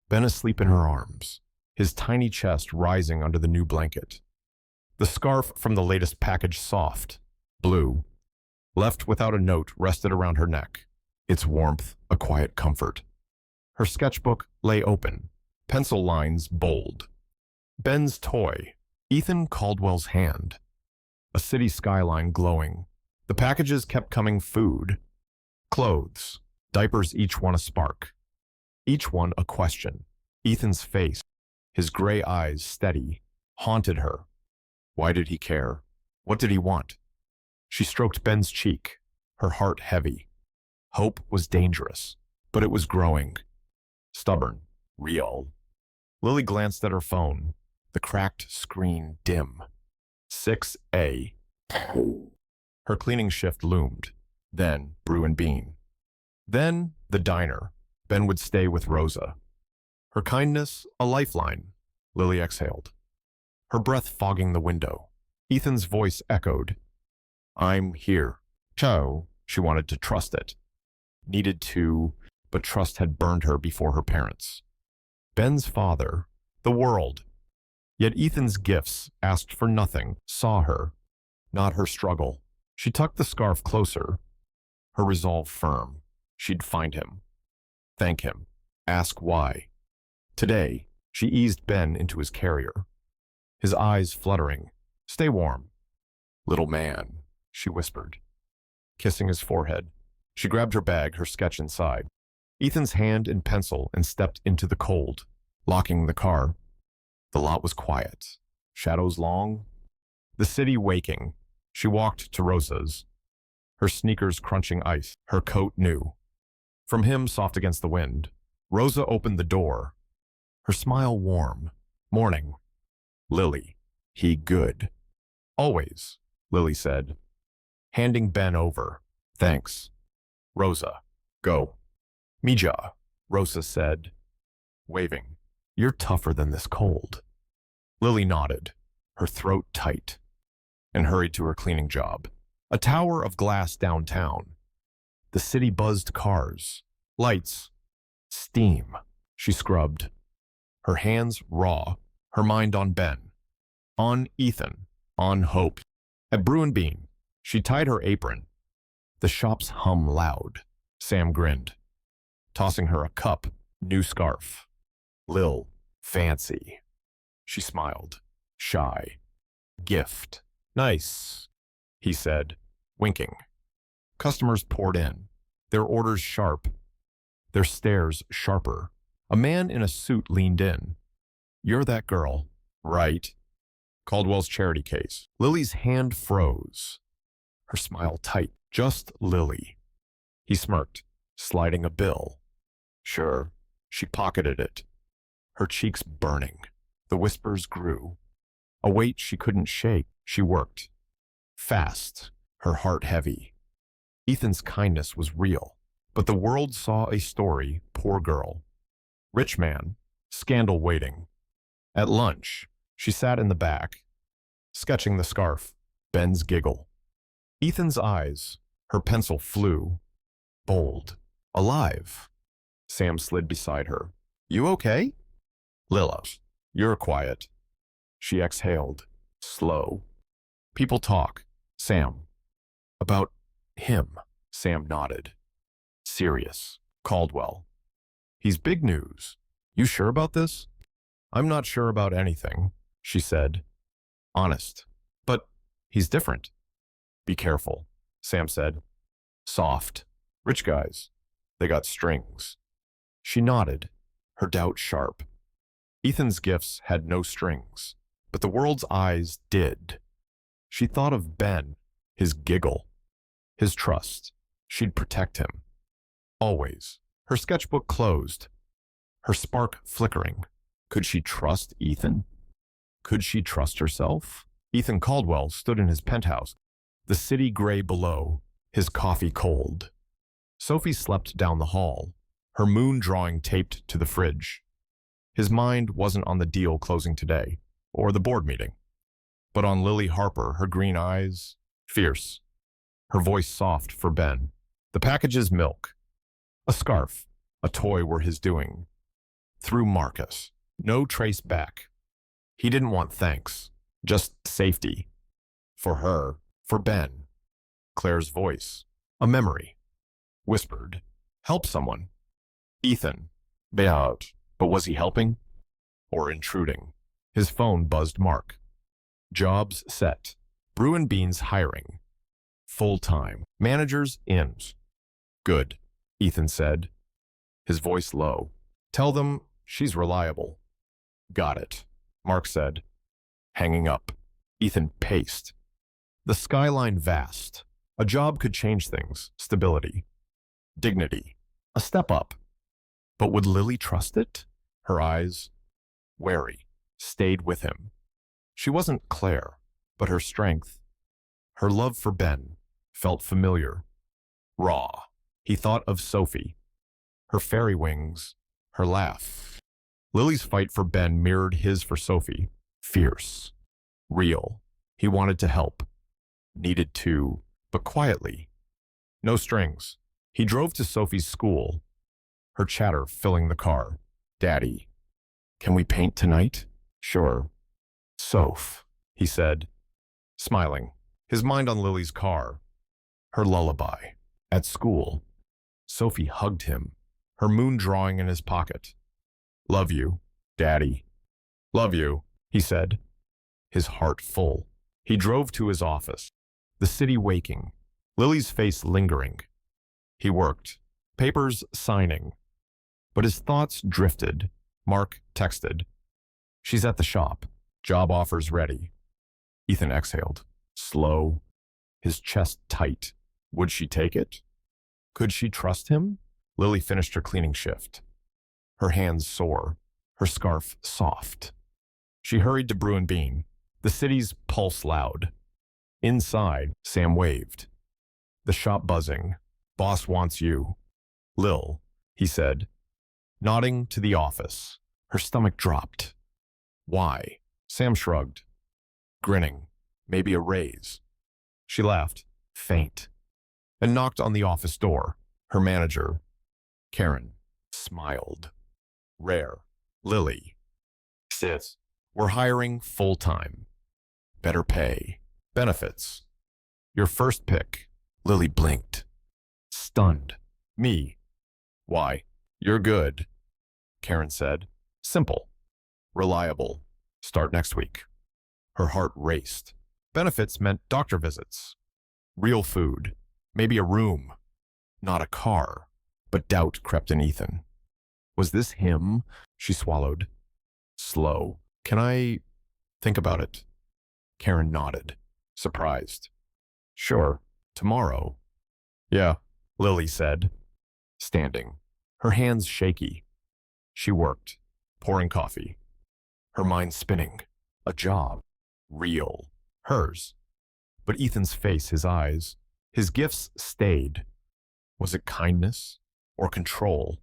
Ben asleep in her arms, his tiny chest rising under the new blanket. The scarf from the latest package soft, blue, left without a note rested around her neck, its warmth a quiet comfort. Her sketchbook lay open, pencil lines bold. Ben's toy, Ethan Caldwell's hand. A city skyline glowing. The packages kept coming food, clothes, diapers, each one a spark. Each one a question. Ethan's face, his gray eyes steady, haunted her. Why did he care? What did he want? She stroked Ben's cheek, her heart heavy. Hope was dangerous, but it was growing. Stubborn, real. Lily glanced at her phone, the cracked screen dim. 6A. Her cleaning shift loomed. Then Brew and Bean. Then the diner. Ben would stay with Rosa. Her kindness, a lifeline. Lily exhaled. Her breath fogging the window. Ethan's voice echoed. I'm here. Cho. She wanted to trust it. Needed to, but trust had burned her before her parents. Ben's father. The world. Yet Ethan's gifts asked for nothing, saw her. Not her struggle. She tucked the scarf closer. Her resolve firm. She'd find him. Thank him. Ask why. Today, she eased Ben into his carrier. His eyes fluttering. Stay warm. Little man, she whispered. Kissing his forehead, she grabbed her bag, her sketch inside. Ethan's hand and pencil and stepped into the cold, locking the car. The lot was quiet. Shadows long. The city waking. She walked to Rosa's. Her sneakers crunching ice, her coat new. From him, soft against the wind, Rosa opened the door. Her smile warm. Morning. Lily. He good. Always, Lily said, handing Ben over. Thanks. Rosa. Go. Mija, Rosa said, waving. You're tougher than this cold. Lily nodded, her throat tight, and hurried to her cleaning job. A tower of glass downtown. The city buzzed cars, lights, steam. She scrubbed, her hands raw, her mind on Ben, on Ethan, on Hope. At Brew and Bean, she tied her apron. The shop's hum loud. Sam grinned, tossing her a cup, new scarf. Lil, fancy. She smiled, shy. Gift. Nice, he said, winking. Customers poured in, their orders sharp, their stares sharper. A man in a suit leaned in. You're that girl, right? Caldwell's charity case. Lily's hand froze, her smile tight. Just Lily. He smirked, sliding a bill. Sure. She pocketed it, her cheeks burning. The whispers grew. A weight she couldn't shake. She worked. Fast, her heart heavy. Ethan's kindness was real, but the world saw a story, poor girl. Rich man, scandal waiting. At lunch, she sat in the back, sketching the scarf, Ben's giggle. Ethan's eyes, her pencil flew. Bold, alive. Sam slid beside her. You okay? Lila, you're quiet. She exhaled, slow. People talk, Sam. About him, Sam nodded. Serious, Caldwell. He's big news. You sure about this? I'm not sure about anything, she said. Honest. But he's different. Be careful, Sam said. Soft. Rich guys. They got strings. She nodded, her doubt sharp. Ethan's gifts had no strings, but the world's eyes did. She thought of Ben, his giggle, his trust. She'd protect him. Always. Her sketchbook closed, her spark flickering. Could she trust Ethan? Could she trust herself? Ethan Caldwell stood in his penthouse, the city gray below, his coffee cold. Sophie slept down the hall, her moon drawing taped to the fridge. His mind wasn't on the deal closing today, or the board meeting, but on Lily Harper, her green eyes, fierce, her voice soft for Ben. The package's milk. A scarf, a toy were his doing. Through Marcus, no trace back. He didn't want thanks, just safety. For her, for Ben. Claire's voice, a memory. Whispered, help someone. Ethan, Beat, but was he helping? Or intruding? His phone buzzed Mark. Jobs set. Brew and Beans hiring. Full time. Managers in. Good, Ethan said, his voice low. Tell them she's reliable. Got it, Mark said. Hanging up. Ethan paced. The skyline vast. A job could change things. Stability. Dignity. A step up. But would Lily trust it? Her eyes, wary, stayed with him. She wasn't Claire, but her strength, her love for Ben, felt familiar. Raw. He thought of Sophie, her fairy wings, her laugh. Lily's fight for Ben mirrored his for Sophie. Fierce. Real. He wanted to help. Needed to, but quietly. No strings. He drove to Sophie's school, her chatter filling the car. Daddy, can we paint tonight? Sure. Soph, he said, smiling, his mind on Lily's car. Her lullaby. At school, Sophie hugged him, her moon drawing in his pocket. Love you, Daddy. Love you, he said, his heart full. He drove to his office, the city waking, Lily's face lingering. He worked, papers signing. But his thoughts drifted. Mark texted. She's at the shop. Job offers ready. Ethan exhaled, slow, his chest tight. Would she take it? Could she trust him? Lily finished her cleaning shift, her hands sore, her scarf soft. She hurried to Brew and Bean, the city's pulse loud. Inside, Sam waved. The shop buzzing. Boss wants you. Lil. he said, nodding to the office. Her stomach dropped. Why? Sam shrugged, grinning. Maybe a raise. She laughed, faint, and knocked on the office door. Her manager, Karen, smiled. Rare. Lily. Sis. We're hiring full-time. Better pay. Benefits. Your first pick. Lily blinked. Stunned. Me. Why? You're good, Karen said. Simple. Reliable. Start next week. Her heart raced. Benefits meant doctor visits. Real food. Maybe a room. Not a car. But doubt crept in Ethan. Was this him? She swallowed. Slow. Can I think about it? Karen nodded, surprised. Sure. Tomorrow. Yeah, Lily said, standing, her hands shaky. She worked, pouring coffee, her mind spinning. A job. Real. Hers. But Ethan's face, his eyes, his gifts stayed. Was it kindness or control?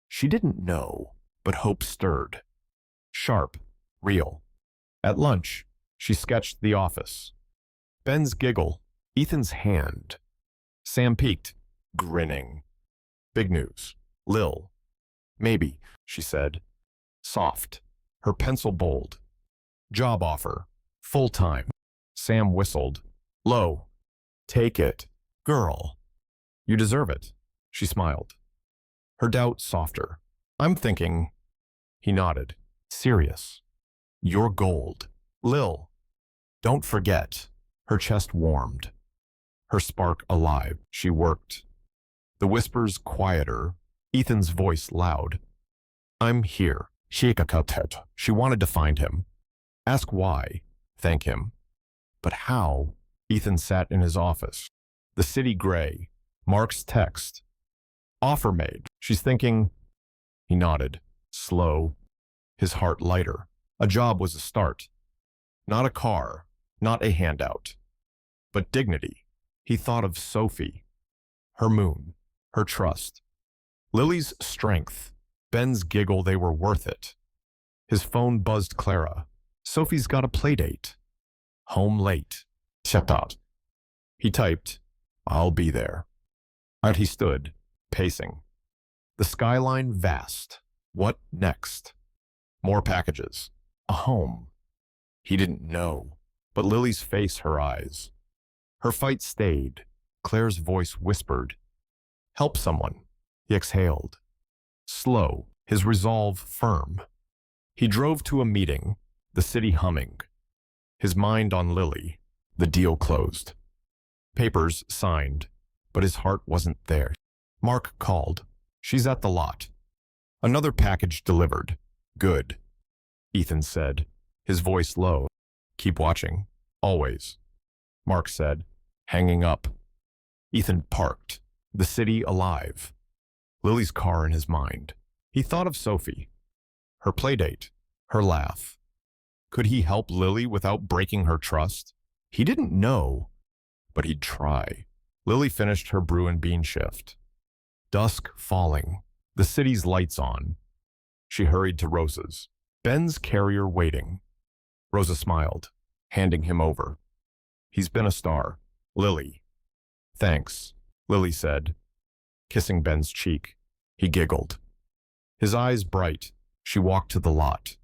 She didn't know, but hope stirred. Sharp. Real. At lunch, she sketched the office. Ben's giggle, Ethan's hand. Sam peeked, grinning. Big news. Lil. Maybe, she said. Soft. Her pencil bold. Job offer. Full time. Sam whistled. Low. Take it. Girl. You deserve it. She smiled. Her doubt softer. I'm thinking. He nodded. Serious. You're gold. Lil. Don't forget. Her chest warmed. Her spark alive. She worked. The whispers quieter. Ethan's voice loud. I'm here. She wanted to find him. Ask why. Thank him. But how? Ethan sat in his office. The city gray. Mark's text. Offer made. She's thinking. He nodded. Slow. His heart lighter. A job was a start. Not a car. Not a handout. But dignity. He thought of Sophie. Her moon. Her trust. Lily's strength. Ben's giggle, they were worth it. His phone buzzed Clara. Sophie's got a playdate. Home late. Chatat. He typed, I'll be there. Out he stood, pacing. The skyline vast. What next? More packages. A home. He didn't know, but Lily's face, her eyes. Her fight stayed. Claire's voice whispered. Help someone. He exhaled. Slow, his resolve firm. He drove to a meeting, the city humming. His mind on Lily, the deal closed. Papers signed, but his heart wasn't there. Mark called. She's at the lot. Another package delivered. Good. Ethan said, his voice low. Keep watching. Always. Mark said, hanging up. Ethan parked, the city alive. Lily's car in his mind. He thought of Sophie. Her playdate. Her laugh. Could he help Lily without breaking her trust? He didn't know, but he'd try. Lily finished her brew and bean shift. Dusk falling. The city's lights on. She hurried to Rosa's. Ben's carrier waiting. Rosa smiled, handing him over. He's been a star. Lily. Thanks, Lily said, kissing Ben's cheek. He giggled. His eyes bright, she walked to the lot.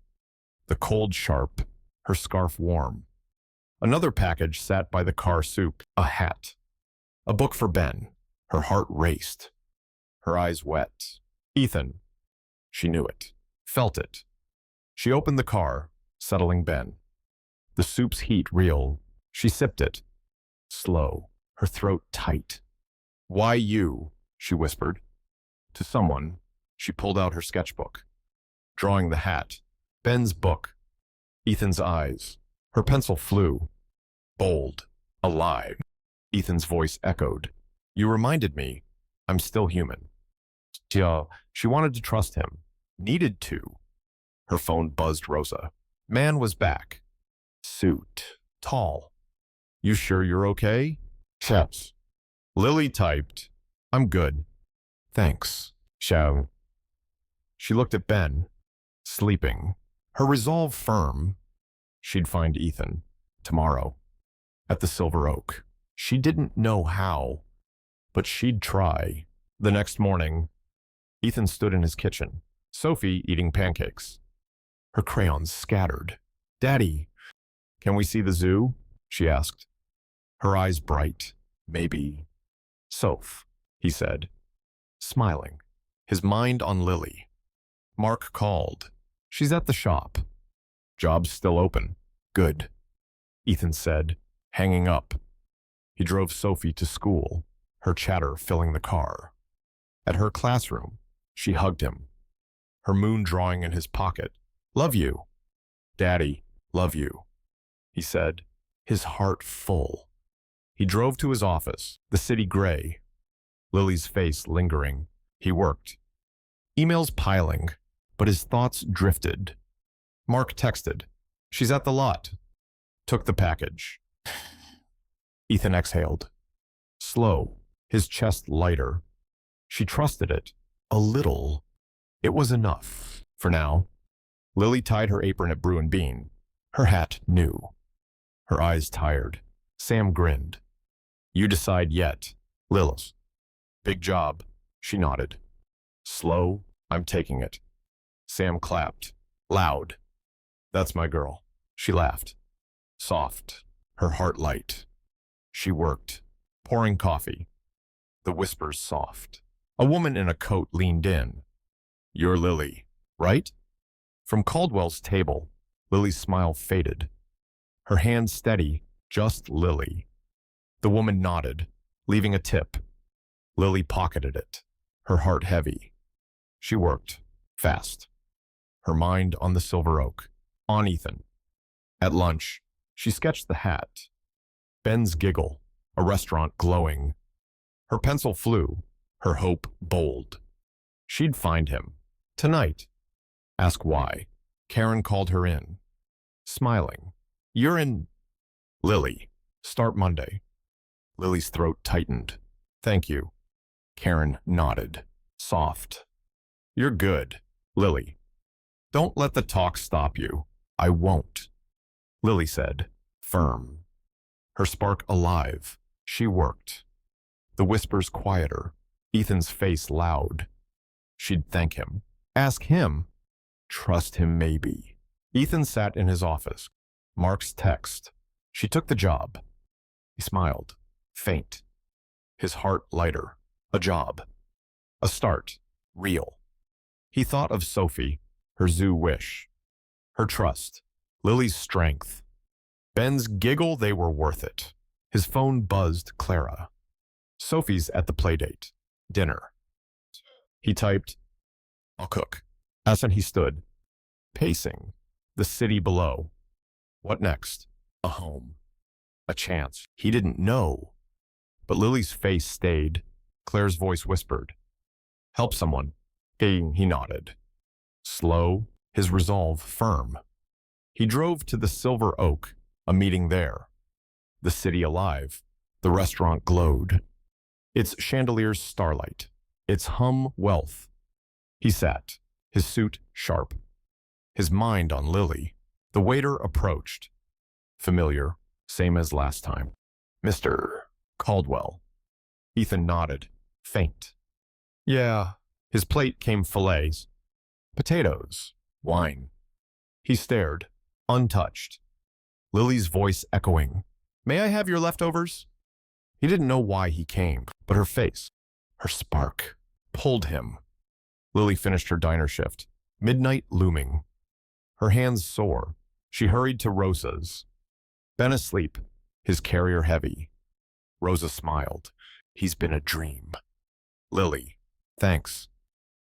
The cold sharp, her scarf warm. Another package sat by the car soup, a hat. A book for Ben. Her heart raced. Her eyes wet. Ethan. She knew it, felt it. She opened the car, settling Ben. The soup's heat real. She sipped it. Slow, her throat tight. Why you? She whispered. To someone, she pulled out her sketchbook. Drawing the hat. Ben's book. Ethan's eyes. Her pencil flew. Bold. Alive. Ethan's voice echoed. You reminded me. I'm still human. She wanted to trust him. Needed to. Her phone buzzed Rosa. Man was back. Suit. Tall. You sure you're okay? Yes. Lily typed. I'm good. Thanks. Shall. She looked at Ben, sleeping. Her resolve firm. She'd find Ethan tomorrow at the Silver Oak. She didn't know how, but she'd try. The next morning, Ethan stood in his kitchen, Sophie eating pancakes, her crayons scattered. "Daddy, can we see the zoo?" she asked, her eyes bright. "Maybe." "Soph," he said, smiling, his mind on Lily. Mark called. "She's at the shop." "Job's still open." "Good," Ethan said, hanging up. He drove Sophie to school, her chatter filling the car. At her classroom, she hugged him, her moon drawing in his pocket. "Love you." "Daddy, love you," he said, his heart full. He drove to his office, the city gray, Lily's face lingering. He worked, emails piling, but his thoughts drifted. Mark texted, "She's at the lot." Took the package. Ethan exhaled, slow, his chest lighter. She trusted it, a little. It was enough, for now. Lily tied her apron at Brew and Bean, her hat new, her eyes tired. Sam grinned. "You decide yet." "Lil's." "Big job." She nodded. "Slow, I'm taking it." Sam clapped, loud. "That's my girl." She laughed, soft, her heart light. She worked, pouring coffee, the whispers soft. A woman in a coat leaned in. "You're Lily, right?" From Caldwell's table, Lily's smile faded. Her hand steady, just Lily. The woman nodded, leaving a tip. Lily pocketed it, her heart heavy. She worked, fast, her mind on the Silver Oak, on Ethan. At lunch, she sketched the hat. Ben's giggle, a restaurant glowing. Her pencil flew, her hope bold. She'd find him, tonight. Ask why. Karen called her in, smiling. "You're in." "Lily, start Monday." Lily's throat tightened. "Thank you." Karen nodded, soft. "You're good, Lily. Don't let the talk stop you." "I won't," Lily said, firm. Her spark alive. She worked. The whispers quieter, Ethan's face loud. She'd thank him. Ask him. Trust him maybe. Ethan sat in his office. Mark's text. She took the job. He smiled, faint. His heart lighter. A job. A start. Real. He thought of Sophie, her zoo wish. Her trust. Lily's strength. Ben's giggle, they were worth it. His phone buzzed Clara. Sophie's at the playdate. Dinner. He typed, "I'll cook." Outside he stood, pacing, the city below. What next? A home. A chance. He didn't know. But Lily's face stayed. Claire's voice whispered, "Help someone." He nodded. Slow, his resolve firm. He drove to the Silver Oak, a meeting there. The city alive. The restaurant glowed. Its chandeliers starlight. Its hum wealth. He sat, his suit sharp, his mind on Lily. The waiter approached. Familiar, same as last time. "Mr. Caldwell." Ethan nodded, faint. "Yeah." His plate came fillets, potatoes, wine. He stared, untouched. Lily's voice echoing, "May I have your leftovers?" He didn't know why he came, but her face, her spark, pulled him. Lily finished her diner shift, midnight looming. Her hands sore, she hurried to Rosa's. Ben asleep, his carrier heavy. Rosa smiled. "He's been a dream." "Lily, thanks,"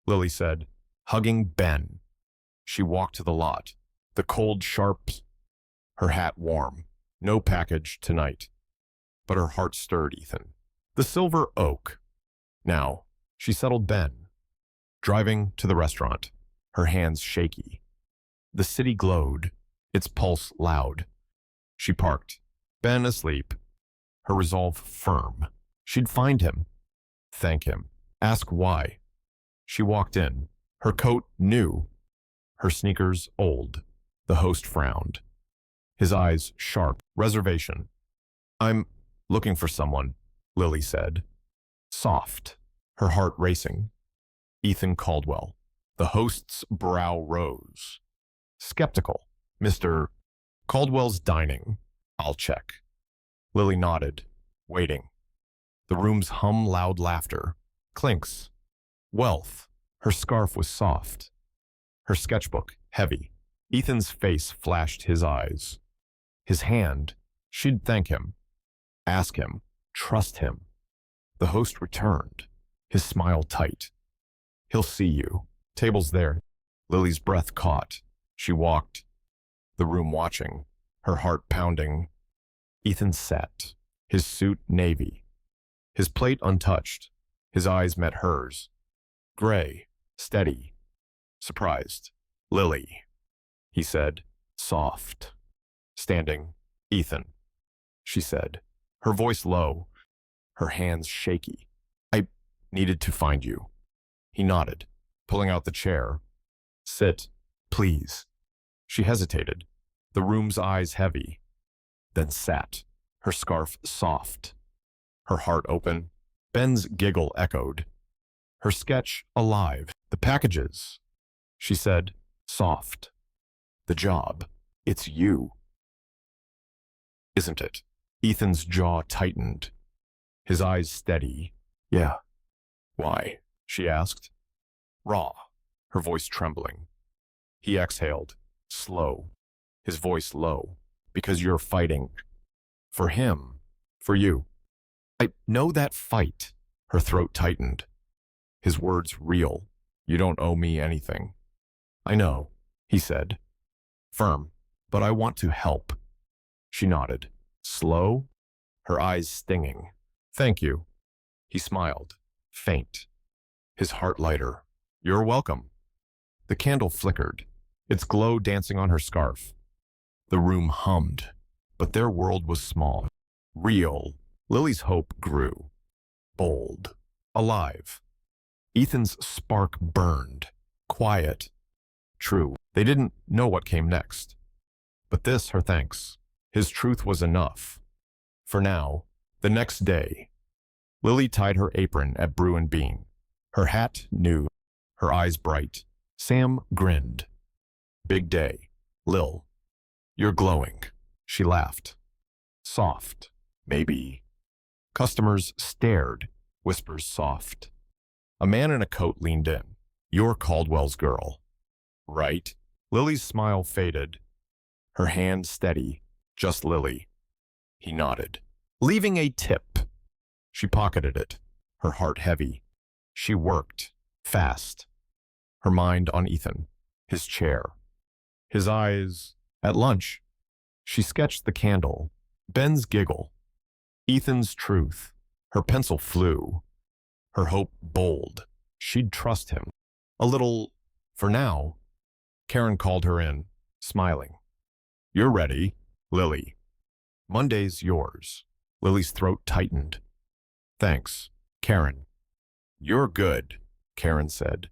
Lily said, hugging Ben. She walked to the lot, the cold sharps, her hat warm. No package tonight. But her heart stirred Ethan. The Silver Oak. Now, she settled Ben. Driving to the restaurant, her hands shaky. The city glowed, its pulse loud. She parked, Ben asleep, her resolve firm. She'd find him, thank him, ask why. She walked in, Her coat new, her sneakers old. The host frowned. His eyes sharp. Reservation. I'm looking for someone, Lily said. Soft, her heart racing. Ethan Caldwell. The host's brow rose. Skeptical. Mr. Caldwell's dining. I'll check. Lily nodded, waiting. The room's hum loud laughter. Clinks. Wealth. Her scarf was soft. Her sketchbook heavy. Ethan's face flashed his eyes. His hand. She'd thank him. Ask him. Trust him. The host returned, his smile tight. He'll see you. Table's there. Lily's breath caught. She walked, the room watching, her heart pounding. Ethan sat, his suit navy, his plate untouched. His eyes met hers. Gray, steady, surprised. Lily, he said, soft. Standing, Ethan, she said, her voice low, her hands shaky. I needed to find you. He nodded, pulling out the chair. Sit, please. She hesitated, the room's eyes heavy, then sat, her scarf soft, her heart open. Ben's giggle echoed, her sketch alive. The packages, she said, soft. The job, it's you. Isn't it? Ethan's jaw tightened, his eyes steady. Yeah. Why? She asked. Raw, her voice trembling. He exhaled, slow, his voice low. Because you're fighting. For him. For you. I know that fight. Her throat tightened. His words real. You don't owe me anything. I know, he said. Firm. But I want to help. She nodded. Slow, her eyes stinging. Thank you. He smiled, faint, his heart lighter. You're welcome. The candle flickered, its glow dancing on her scarf. The room hummed, but their world was small. Real. Lily's hope grew. Bold. Alive. Ethan's spark burned. Quiet. True. They didn't know what came next. But this, her thanks. His truth was enough. For now, the next day, Lily tied her apron at Brew and Bean. Her hat new, her eyes bright. Sam grinned. Big day. Lil, you're glowing. She laughed. Soft, maybe. Customers stared, whispers soft. A man in a coat leaned in. You're Caldwell's girl. Right? Lily's smile faded. Her hand steady. Just Lily. He nodded. Leaving a tip. She pocketed it, her heart heavy. She worked, fast. Her mind on Ethan, his chair, his eyes at lunch. She sketched the candle, Ben's giggle, Ethan's truth. Her pencil flew, her hope bold. She'd trust him. A little, for now. Karen called her in, smiling. You're ready, Lily. Monday's yours. Lily's throat tightened. Thanks, Karen. You're good, Karen said.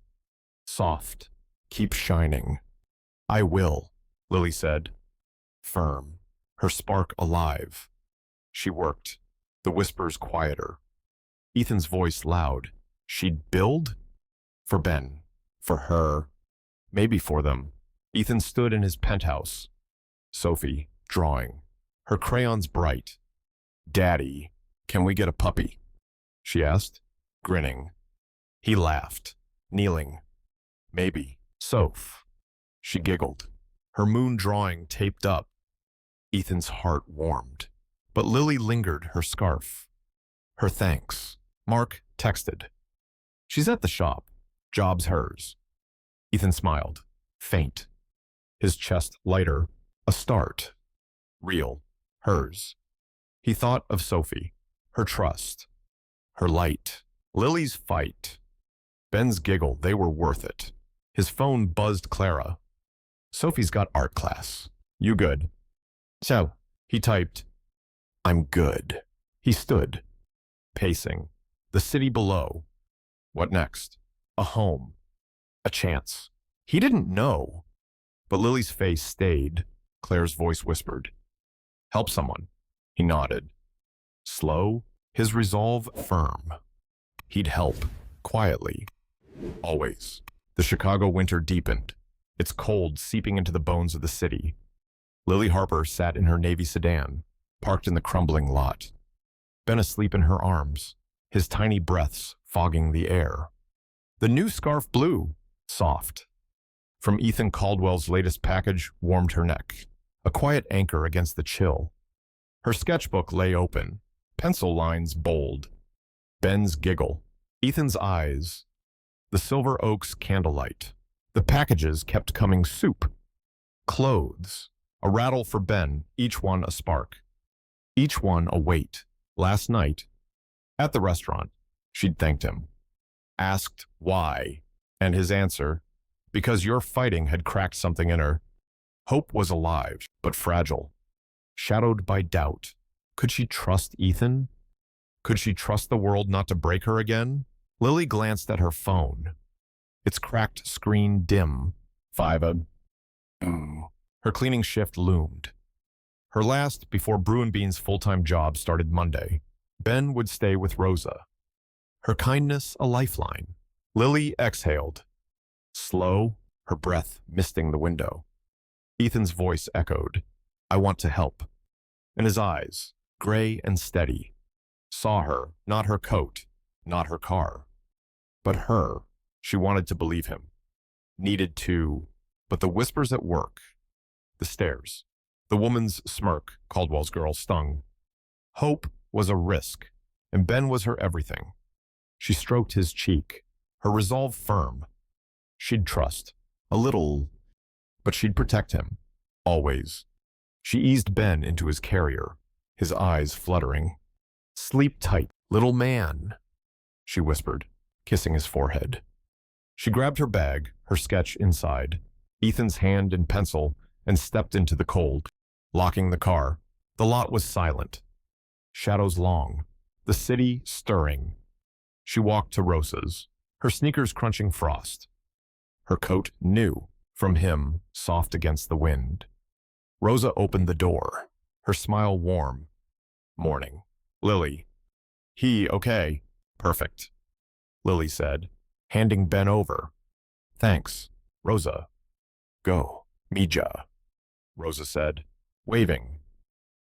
Soft. Keep shining. I will, Lily said. Firm. Her spark alive. She worked, the whispers quieter. Ethan's voice loud. She'd build? For Ben. For her. Maybe for them. Ethan stood in his penthouse. Sophie, drawing. Her crayons bright. Daddy, can we get a puppy? She asked, grinning. He laughed, kneeling. Maybe. Soph. She giggled, her moon drawing taped up. Ethan's heart warmed, but Lily lingered her scarf. Her thanks. Mark texted. She's at the shop. Job's hers. Ethan smiled, faint. His chest lighter. A start. Real. Hers. He thought of Sophie, her trust, her light. Lily's fight. Ben's giggle, they were worth it. His phone buzzed Clara. Sophie's got art class. You good? So, he typed. I'm good. He stood, pacing. The city below. What next? A home. A chance. He didn't know. But Lily's face stayed. Claire's voice whispered, "Help someone." He nodded. Slow, his resolve firm. He'd help, quietly, always. The Chicago winter deepened, its cold seeping into the bones of the city. Lily Harper sat in her navy sedan, parked in the crumbling lot. Ben asleep in her arms, his tiny breaths fogging the air. The new scarf blew, soft. From Ethan Caldwell's latest package warmed her neck, a quiet anchor against the chill. Her sketchbook lay open, pencil lines bold. Ben's giggle, Ethan's eyes, the silver oak's candlelight. The packages kept coming soup, clothes, a rattle for Ben, each one a spark, each one a weight. Last night, at the restaurant, she'd thanked him, asked why, and his answer, because your fighting had cracked something in her. Hope was alive, but fragile, shadowed by doubt. Could she trust Ethan? Could she trust the world not to break her again? Lily glanced at her phone, its cracked screen dim. 5 a.m. Her cleaning shift loomed. Her last before Brew and Bean's full-time job started Monday. Ben would stay with Rosa, her kindness a lifeline. Lily exhaled, slow, her breath misting the window. Ethan's voice echoed, "I want to help." And his eyes, gray and steady, saw her, not her coat, not her car, but her. She wanted to believe him, needed to, but the whispers at work, the stares, the woman's smirk, Caldwell's girl, stung. Hope was a risk, and Ben was her everything. She stroked his cheek, her resolve firm. She'd trust, a little, but she'd protect him, always. She eased Ben into his carrier, his eyes fluttering. "Sleep tight, little man," she whispered, kissing his forehead. She grabbed her bag, her sketch inside, Ethan's hand and pencil, and stepped into the cold, locking the car. The lot was silent, shadows long, the city stirring. She walked to Rosa's, her sneakers crunching frost, her coat new, from him, soft against the wind. Rosa opened the door, her smile warm. "Morning." "Lily." "He okay?" "Perfect," Lily said, handing Ben over. "Thanks, Rosa." "Go, Mija," Rosa said, waving.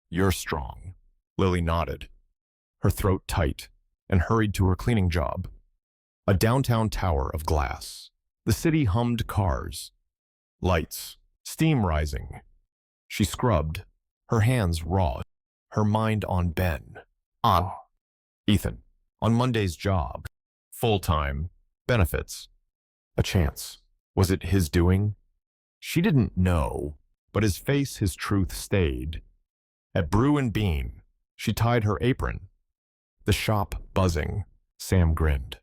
"You're strong." Lily nodded, her throat tight, and hurried to her cleaning job. A downtown tower of glass. The city hummed cars, lights, steam rising. She scrubbed, her hands raw, her mind on Ben. On Ethan, on Monday's job, full-time, benefits. A chance. Was it his doing? She didn't know, but his face, his truth stayed. At Brew and Bean, she tied her apron. The shop buzzing, Sam grinned,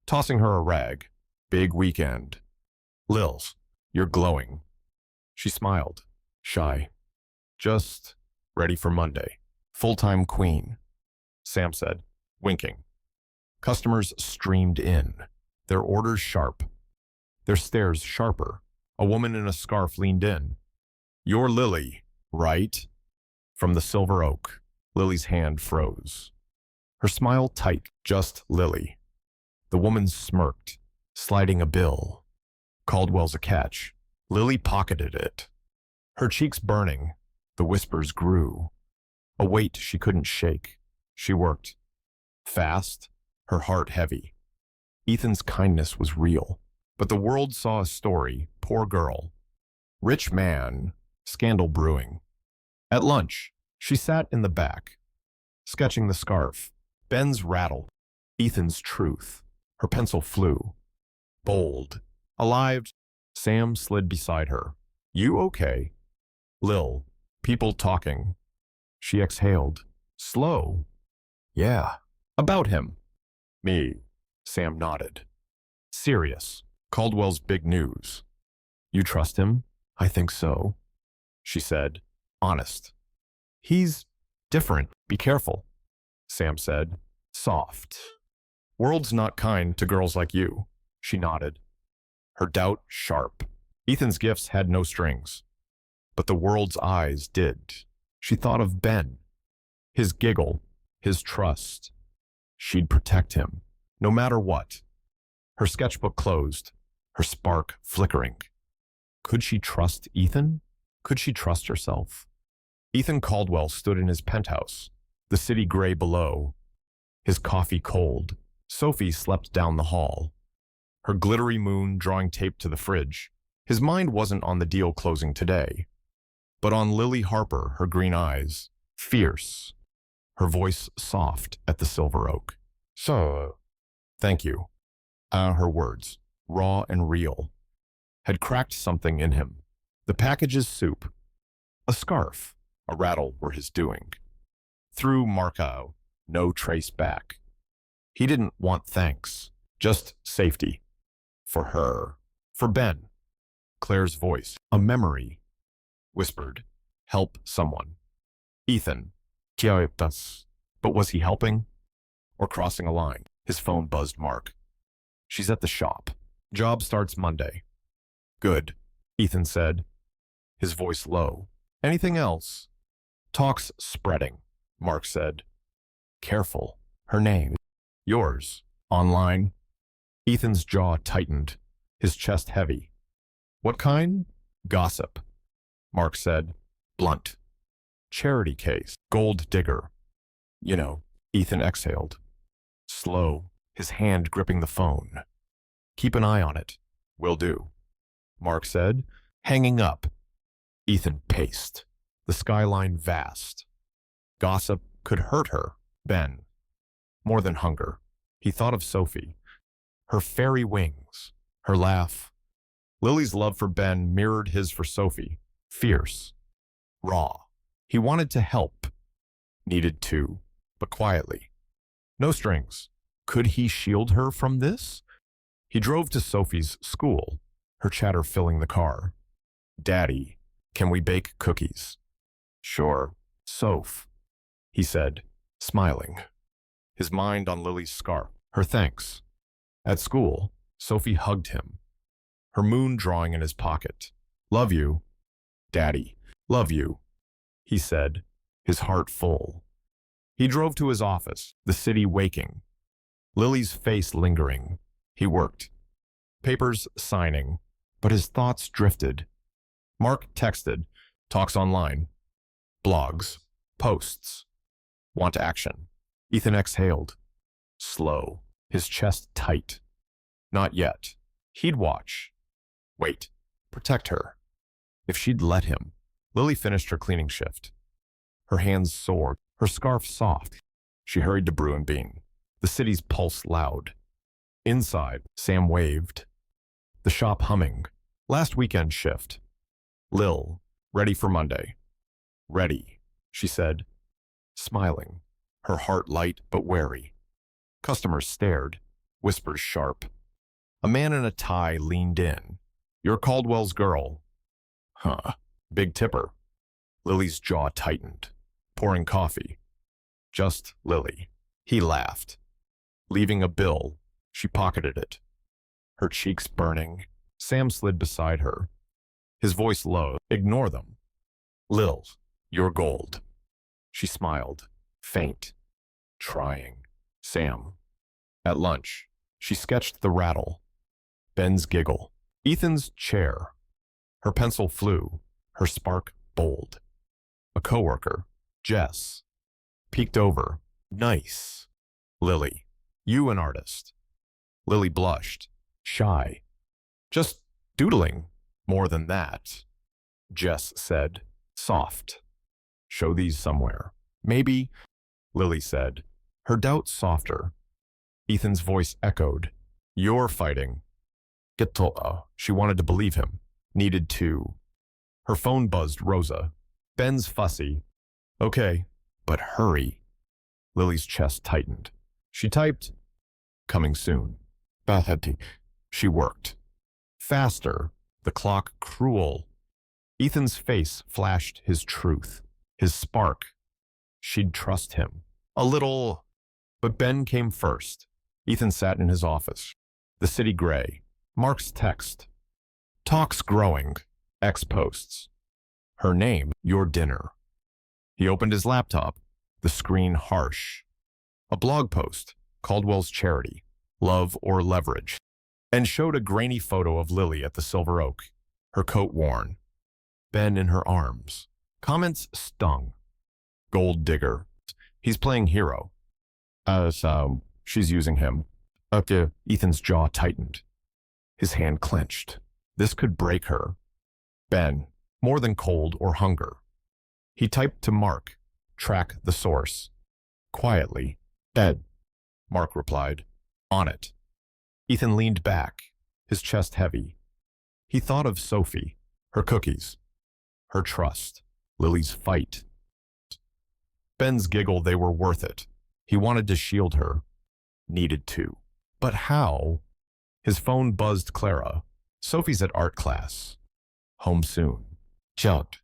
tossing her a rag. "Big weekend." "Lils, you're glowing." She smiled, shy. "Just ready for Monday. Full-time queen," Sam said, winking. Customers streamed in, their orders sharp, their stares sharper. A woman in a scarf leaned in. "You're Lily, right?" From the silver oak, Lily's hand froze. Her smile tight, just Lily. The woman smirked, sliding a bill. "Caldwell's a catch." Lily pocketed it. Her cheeks burning, the whispers grew. A weight she couldn't shake. She worked. Fast, her heart heavy. Ethan's kindness was real, but the world saw a story, poor girl. Rich man, scandal brewing. At lunch, she sat in the back, sketching the scarf. Ben's rattle, Ethan's truth. Her pencil flew. Bold, alive, Sam slid beside her. "You okay?" "Lil, people talking." She exhaled, slow. "Yeah, about him." "Me," Sam nodded. "Serious, Caldwell's big news." "You trust him?" "I think so," she said, honest. "He's different, be careful," Sam said, soft. "World's not kind to girls like you," she nodded. her doubt sharp. Ethan's gifts had no strings, but the world's eyes did. She thought of Ben, his giggle, his trust. She'd protect him, no matter what. Her sketchbook closed, her spark flickering. Could she trust Ethan? Could she trust herself? Ethan Caldwell stood in his penthouse, the city gray below, his coffee cold. Sophie slept down the hall, her glittery moon drawing tape to the fridge. His mind wasn't on the deal closing today, but on Lily Harper, her green eyes, fierce, her voice soft at the silver oak. So, thank you. Her words, raw and real, had cracked something in him. The package's soup, a scarf, a rattle were his doing. Through Markow, no trace back. He didn't want thanks, just safety. For her, for Ben. Claire's voice, a memory, whispered, help someone. Ethan, us. But was he helping? Or crossing a line? His phone buzzed Mark. She's at the shop. Job starts Monday. Good, Ethan said, his voice low. Anything else? Talk's spreading, Mark said. Careful. Her name. Yours. Online. Ethan's jaw tightened, his chest heavy. What kind? Gossip, Mark said, blunt. Charity case. Gold digger. You know, Ethan exhaled. Slow, his hand gripping the phone. Keep an eye on it. Will do, Mark said, hanging up. Ethan paced, the skyline vast. Gossip could hurt her, Ben. More than hunger. He thought of Sophie, her fairy wings, her laugh. Lily's love for Ben mirrored his for Sophie, fierce, raw. He wanted to help, needed to, but quietly. No strings. Could he shield her from this? He drove to Sophie's school, her chatter filling the car. Daddy, can we bake cookies? Sure, Soph, he said, smiling, his mind on Lily's scarf. Her thanks. At school, Sophie hugged him, her moon drawing in his pocket. Love you, Daddy, love you, he said, his heart full. He drove to his office, the city waking, Lily's face lingering. He worked, papers signing, but his thoughts drifted. Mark texted, talks online, blogs, posts. Want action. Ethan exhaled, slow, his chest tight. Not yet. He'd watch. Wait. Protect her. If she'd let him. Lily finished her cleaning shift. Her hands sore, her scarf soft. She hurried to brew and bean. The city's pulse loud. Inside, Sam waved. The shop humming. Last weekend shift. Lil, ready for Monday. Ready, she said, smiling, her heart light but wary. Customers stared, whispers sharp. A man in a tie leaned in. You're Caldwell's girl. Huh, big tipper. Lily's jaw tightened, pouring coffee. Just Lily. He laughed. Leaving a bill, she pocketed it. Her cheeks burning, Sam slid beside her. His voice low. Ignore them. Lil, you're gold. She smiled, faint, trying. Sam. At lunch, she sketched the rattle. Ben's giggle. Ethan's chair. Her pencil flew, her spark bold. A coworker, Jess, peeked over. Nice. Lily, you an artist. Lily blushed, shy. Just doodling. More than that, Jess said, soft. Show these somewhere. Maybe, Lily said, her doubt softer. Ethan's voice echoed. You're fighting. Get to, she wanted to believe him. Needed to. Her phone buzzed Rosa. Ben's fussy. Okay, but hurry. Lily's chest tightened. She typed, coming soon. Bahati. She worked. Faster. The clock cruel. Ethan's face flashed his truth, his spark. She'd trust him. A little. But Ben came first. Ethan sat in his office. The city gray. Mark's text. Talks growing. X posts. Her name, your dinner. He opened his laptop, the screen harsh. A blog post, Caldwell's charity, love or leverage, and showed a grainy photo of Lily at the Silver Oak, her coat worn. Ben in her arms. Comments stung. Gold digger. He's playing hero. So she's using him. Ethan's jaw tightened. His hand clenched. This could break her. Ben, more than cold or hunger. He typed to Mark, track the source. Quietly, Ed. Mark replied, on it. Ethan leaned back, his chest heavy. He thought of Sophie, her cookies, her trust, Lily's fight. Ben's giggle, they were worth it. He wanted to shield her. Needed to. But how? His phone buzzed Clara. Sophie's at art class. Home soon. Chugged.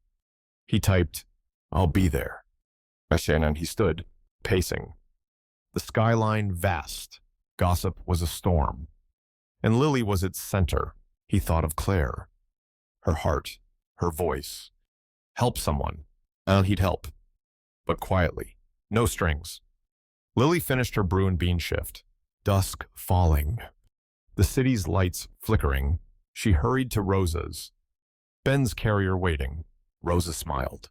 He typed, I'll be there. And he stood, pacing. The skyline vast. Gossip was a storm. And Lily was its center. He thought of Claire. Her heart, her voice. Help someone. And he'd help. But quietly. No strings. Lily finished her brew and bean shift. Dusk falling. The city's lights flickering. She hurried to Rosa's. Ben's carrier waiting. Rosa smiled.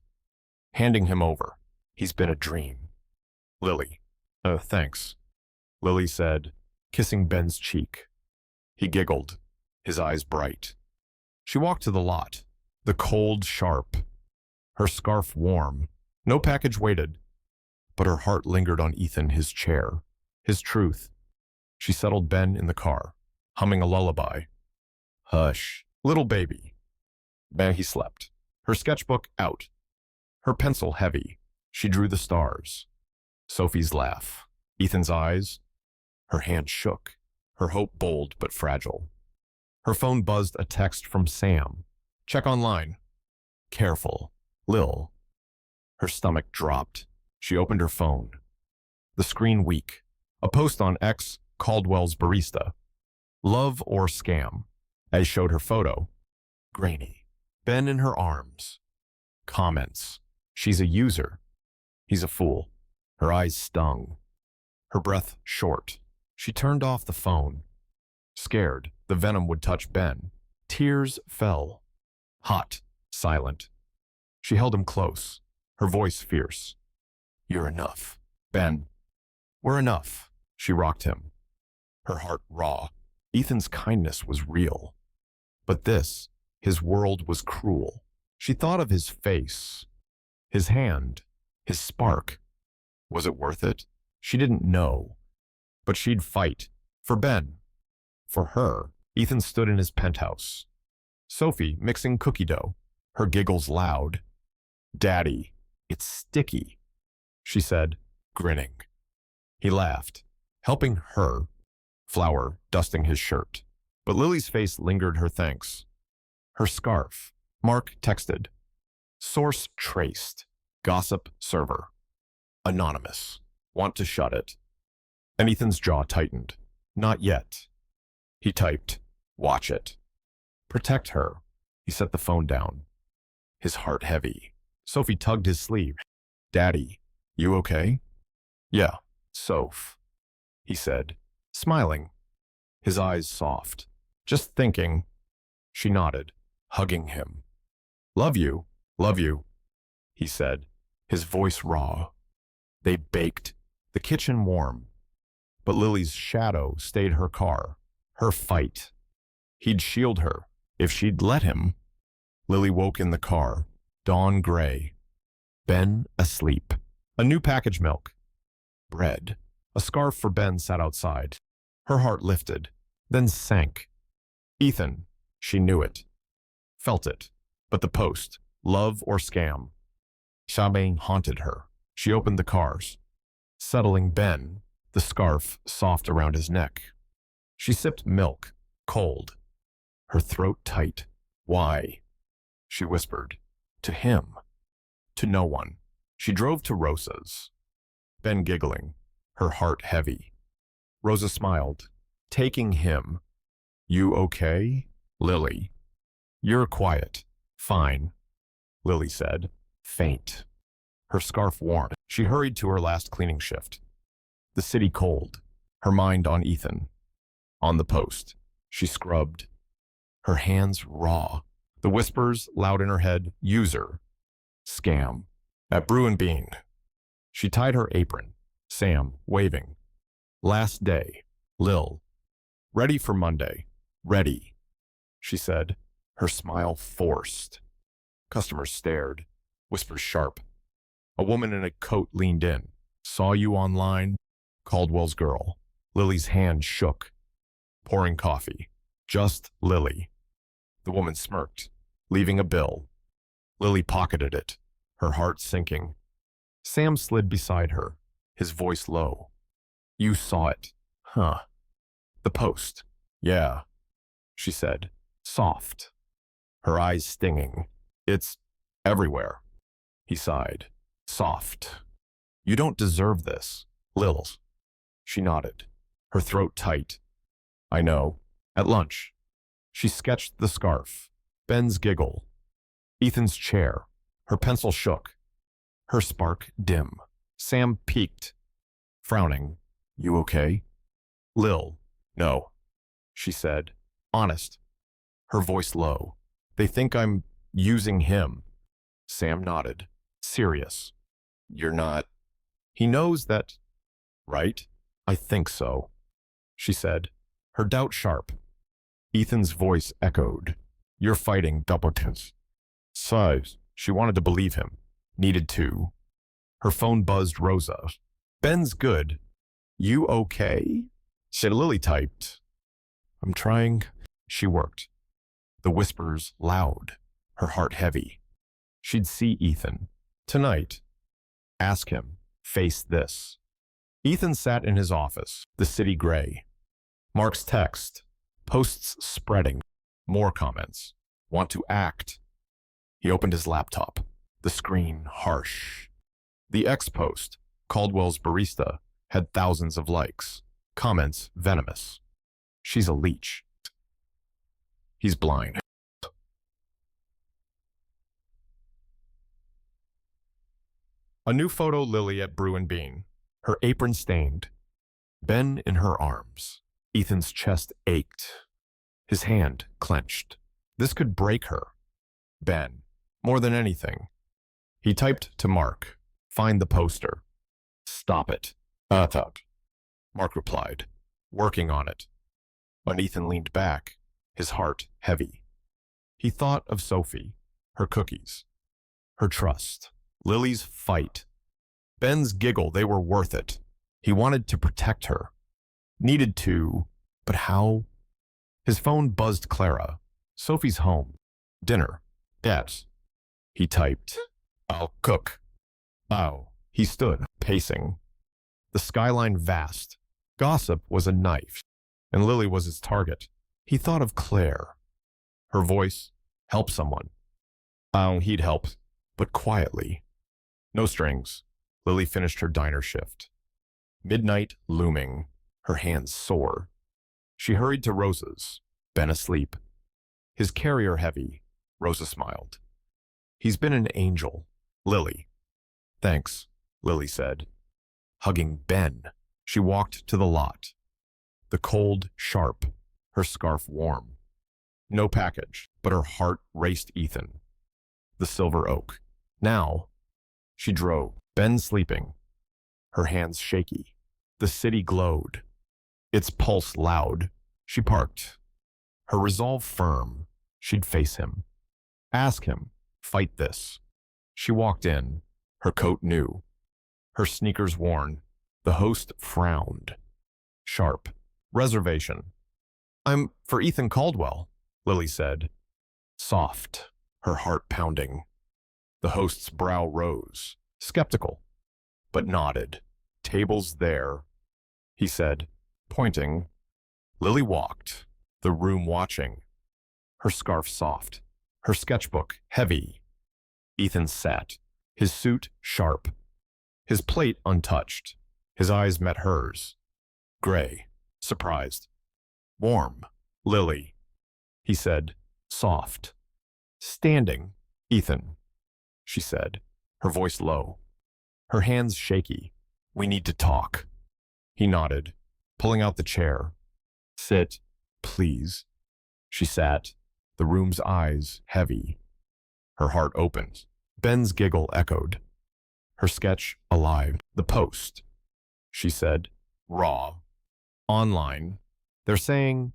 Handing him over. He's been a dream. Lily. Thanks. Lily said, kissing Ben's cheek. He giggled, his eyes bright. She walked to the lot, the cold sharp, her scarf warm. No package waited, but her heart lingered on Ethan, his chair, his truth. She settled Ben in the car, humming a lullaby. Hush, little baby. He slept, her sketchbook out, her pencil heavy. She drew the stars. Sophie's laugh, Ethan's eyes. Her hand shook, her hope bold but fragile. Her phone buzzed a text from Sam. Check online. Careful, Lil. Her stomach dropped. She opened her phone. The screen weak. A post on X, Caldwell's barista. Love or scam, as showed her photo. Grainy. Ben in her arms. Comments. She's a user. He's a fool. Her eyes stung. Her breath short. She turned off the phone. Scared, the venom would touch Ben. Tears fell. Hot, silent. She held him close, her voice fierce. You're enough, Ben. We're enough. She rocked him. Her heart raw. Ethan's kindness was real. But this, his world was cruel. She thought of his face, his hand, his spark. Was it worth it? She didn't know. But she'd fight. For Ben. For her. Ethan stood in his penthouse. Sophie mixing cookie dough. Her giggles loud. Daddy, it's sticky, she said, grinning. He laughed, helping her. Flour dusting his shirt. But Lily's face lingered her thanks. Her scarf. Mark texted. Source traced. Gossip server. Anonymous. Want to shut it. And Ethan's jaw tightened. Not yet. He typed, watch it. Protect her. He set the phone down. His heart heavy. Sophie tugged his sleeve. Daddy, you okay? Yeah, Soph, he said, smiling. His eyes soft. Just thinking. She nodded, hugging him. Love you, he said, his voice raw. They baked, the kitchen warm. But Lily's shadow stayed her car, her fight. He'd shield her, if she'd let him. Lily woke in the car, dawn gray. Ben asleep. A new package milk. Bread. A scarf for Ben sat outside. Her heart lifted, then sank. Ethan, she knew it. Felt it. But the post, love or scam. Shabbing haunted her. She opened the cars. Settling Ben, the scarf soft around his neck. She sipped milk, cold. Her throat tight. Why? She whispered. To him. To no one. She drove to Rosa's. Ben giggling, her heart heavy. Rosa smiled, taking him. You okay? Lily. You're quiet. Fine, Lily said, faint. Her scarf worn, she hurried to her last cleaning shift. The city cold, her mind on Ethan. On the post, she scrubbed, her hands raw. The whispers loud in her head, user, scam. At Brew and Bean, she tied her apron, Sam waving. Last day, Lil. Ready for Monday. Ready, she said, her smile forced. Customers stared, whispers sharp. A woman in a coat leaned in. Saw you online? Caldwell's girl. Lily's hand shook. Pouring coffee. Just Lily. The woman smirked, leaving a bill. Lily pocketed it, her heart sinking. Sam slid beside her, his voice low. You saw it, huh? The post. Yeah, she said, soft, her eyes stinging. It's everywhere. He sighed, soft. You don't deserve this, Lils. She nodded, her throat tight. I know. At lunch, she sketched the scarf, Ben's giggle, Ethan's chair. Her pencil shook, her spark dim. Sam peeked, frowning. You okay? Lil, no, she said, honest, her voice low. They think I'm using him. Sam nodded, serious. You're not. He knows that, right? I think so, she said, her doubt sharp. Ethan's voice echoed. You're fighting doubles. Sighs. She wanted to believe him. Needed to. Her phone buzzed Rosa. Ben's good. You okay? Said Lily typed. I'm trying. She worked. The whispers loud, her heart heavy. She'd see Ethan. Tonight. Ask him. Face this. Ethan sat in his office, the city gray. Mark's text. Posts spreading. More comments. Want to act. He opened his laptop. The screen harsh. The ex-post, Caldwell's barista, had thousands of likes. Comments venomous. She's a leech. He's blind. A new photo Lily at Brew and Bean. Her apron stained. Ben in her arms. Ethan's chest ached. His hand clenched. This could break her. Ben, more than anything. He typed to Mark. Find the poster. Stop it. Thought. Mark replied. Working on it. When Ethan leaned back, his heart heavy. He thought of Sophie, her cookies, her trust, Lily's fight. Ben's giggle, they were worth it. He wanted to protect her. Needed to, but how? His phone buzzed Clara. Sophie's home. Dinner. Yes. He typed. I'll cook. Oh. He stood, pacing. The skyline vast. Gossip was a knife, and Lily was his target. He thought of Claire. Her voice. Help someone. Oh, he'd help, but quietly. No strings. Lily finished her diner shift. Midnight looming, her hands sore. She hurried to Rosa's, Ben asleep. His carrier heavy. Rosa smiled. He's been an angel, Lily. Thanks, Lily said. Hugging Ben, she walked to the lot. The cold sharp, her scarf warm. No package, but her heart raced Ethan. The silver oak. Now, she drove, Ben sleeping. Her hands shaky. The city glowed. Its pulse loud. She parked. Her resolve firm. She'd face him. Ask him. Fight this. She walked in. Her coat new. Her sneakers worn. The host frowned. Sharp. Reservation. I'm for Ethan Caldwell, Lily said. Soft. Her heart pounding. The host's brow rose. Skeptical. But nodded. Table's there, he said, pointing. Lily walked, the room watching. Her scarf soft, her sketchbook heavy. Ethan sat, his suit sharp, his plate untouched. His eyes met hers. Gray, surprised. Warm, Lily, he said, soft. Standing. Ethan, she said, her voice low, her hands shaky. We need to talk. He nodded, pulling out the chair. Sit, please. She sat, the room's eyes heavy. Her heart opened. Ben's giggle echoed. Her sketch alive. The post, she said, raw. Online. They're saying,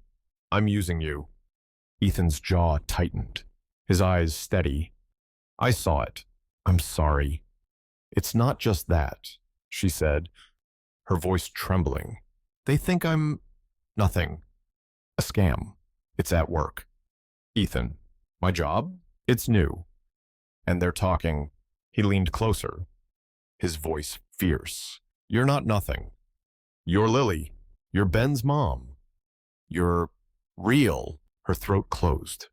I'm using you. Ethan's jaw tightened, his eyes steady. I saw it. I'm sorry. It's not just that, she said, her voice trembling. They think I'm nothing. A scam. It's at work. Ethan, my job? It's new. And they're talking. He leaned closer, his voice fierce. You're not nothing. You're Lily. You're Ben's mom. You're real. Her throat closed.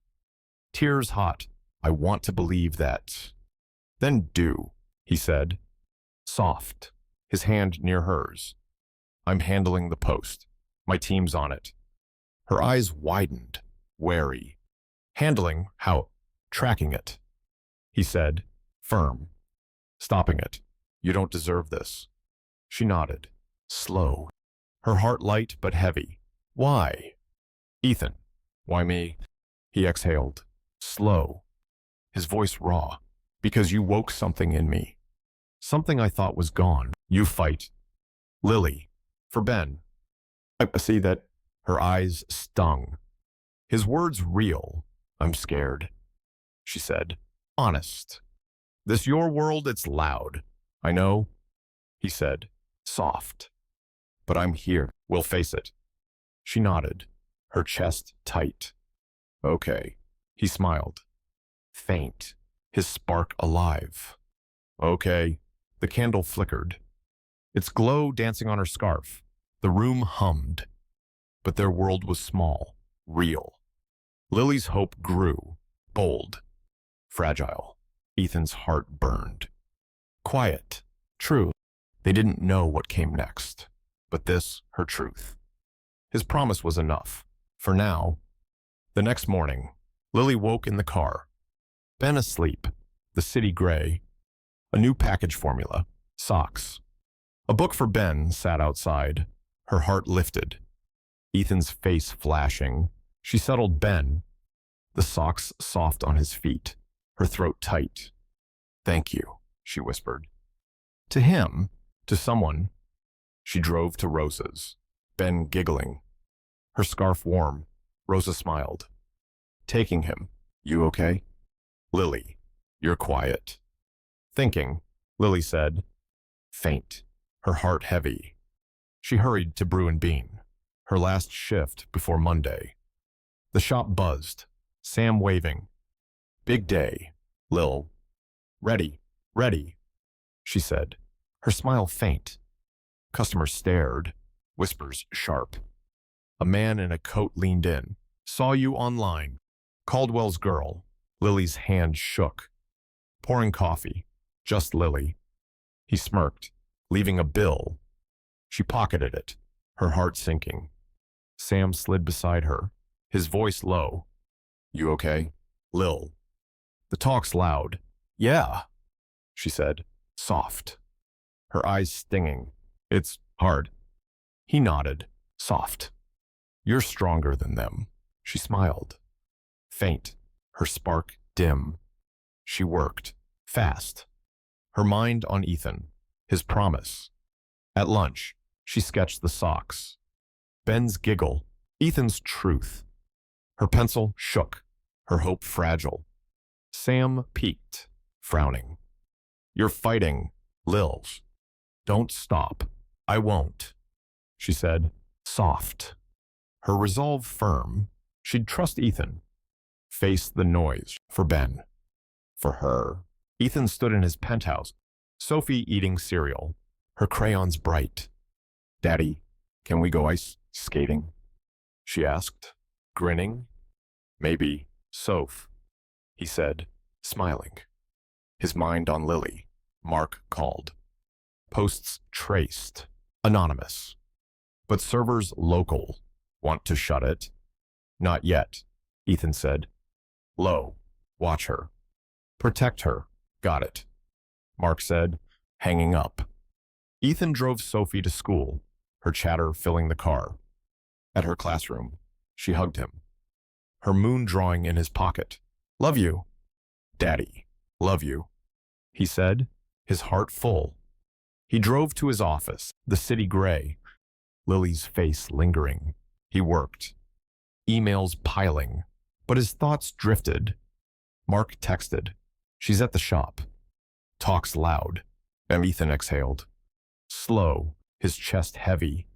Tears hot. I want to believe that. Then do, he said, soft, his hand near hers. I'm handling the post. My team's on it. Her eyes widened, wary. Handling how? Tracking it. He said, firm. Stopping it. You don't deserve this. She nodded, slow, her heart light but heavy. Why? Ethan. Why me? He exhaled, slow, his voice raw. Because you woke something in me. Something I thought was gone. You fight. Lily. For Ben. I see that. Her eyes stung. His words real. I'm scared. She said, honest. This your world, it's loud. I know. He said, soft. But I'm here. We'll face it. She nodded, her chest tight. Okay. He smiled. Faint. His spark alive. Okay. The candle flickered, its glow dancing on her scarf. The room hummed. But their world was small, real. Lily's hope grew, bold, fragile. Ethan's heart burned. Quiet, true. They didn't know what came next, but this, her truth. His promise was enough. For now. The next morning, Lily woke in the car. Ben asleep, the city gray. A new package formula, socks. A book for Ben sat outside, her heart lifted. Ethan's face flashing. She settled Ben, the socks soft on his feet, her throat tight. Thank you, she whispered. To him, to someone. She drove to Rosa's, Ben giggling. Her scarf warm. Rosa smiled. Taking him. You okay? Lily, you're quiet. Thinking, Lily said. Faint, her heart heavy. She hurried to Brew and Bean, her last shift before Monday. The shop buzzed, Sam waving. Big day, Lil. Ready, ready, she said, her smile faint. Customers stared, whispers sharp. A man in a coat leaned in. Saw you online. Caldwell's girl. Lily's hand shook. Pouring coffee. Just Lily. He smirked, leaving a bill. She pocketed it, her heart sinking. Sam slid beside her, his voice low. You okay? Lil. The talk's loud. Yeah, she said, soft. Her eyes stinging. It's hard. He nodded, soft. You're stronger than them. She smiled. Faint, her spark dim. She worked, fast. Her mind on Ethan, his promise. At lunch, she sketched the socks. Ben's giggle, Ethan's truth. Her pencil shook, her hope fragile. Sam peeked, frowning. You're fighting, Lils. Don't stop. I won't, she said, soft. Her resolve firm. She'd trust Ethan. Face the noise for Ben. For her. Ethan stood in his penthouse, Sophie eating cereal, her crayons bright. Daddy, can we go ice skating? She asked, grinning. Maybe, Soph, he said, smiling. His mind on Lily. Mark called. Posts traced. Anonymous. But servers local. Want to shut it? Not yet, Ethan said. Low. Watch her. Protect her. Got it, Mark said, hanging up. Ethan drove Sophie to school, her chatter filling the car. At her classroom, she hugged him, her moon drawing in his pocket. Love you, Daddy. Love you, he said, his heart full. He drove to his office, the city gray, Lily's face lingering. He worked, emails piling, but his thoughts drifted. Mark texted, "She's at the shop." Talks loud, and Ethan exhaled. Slow, his chest heavy.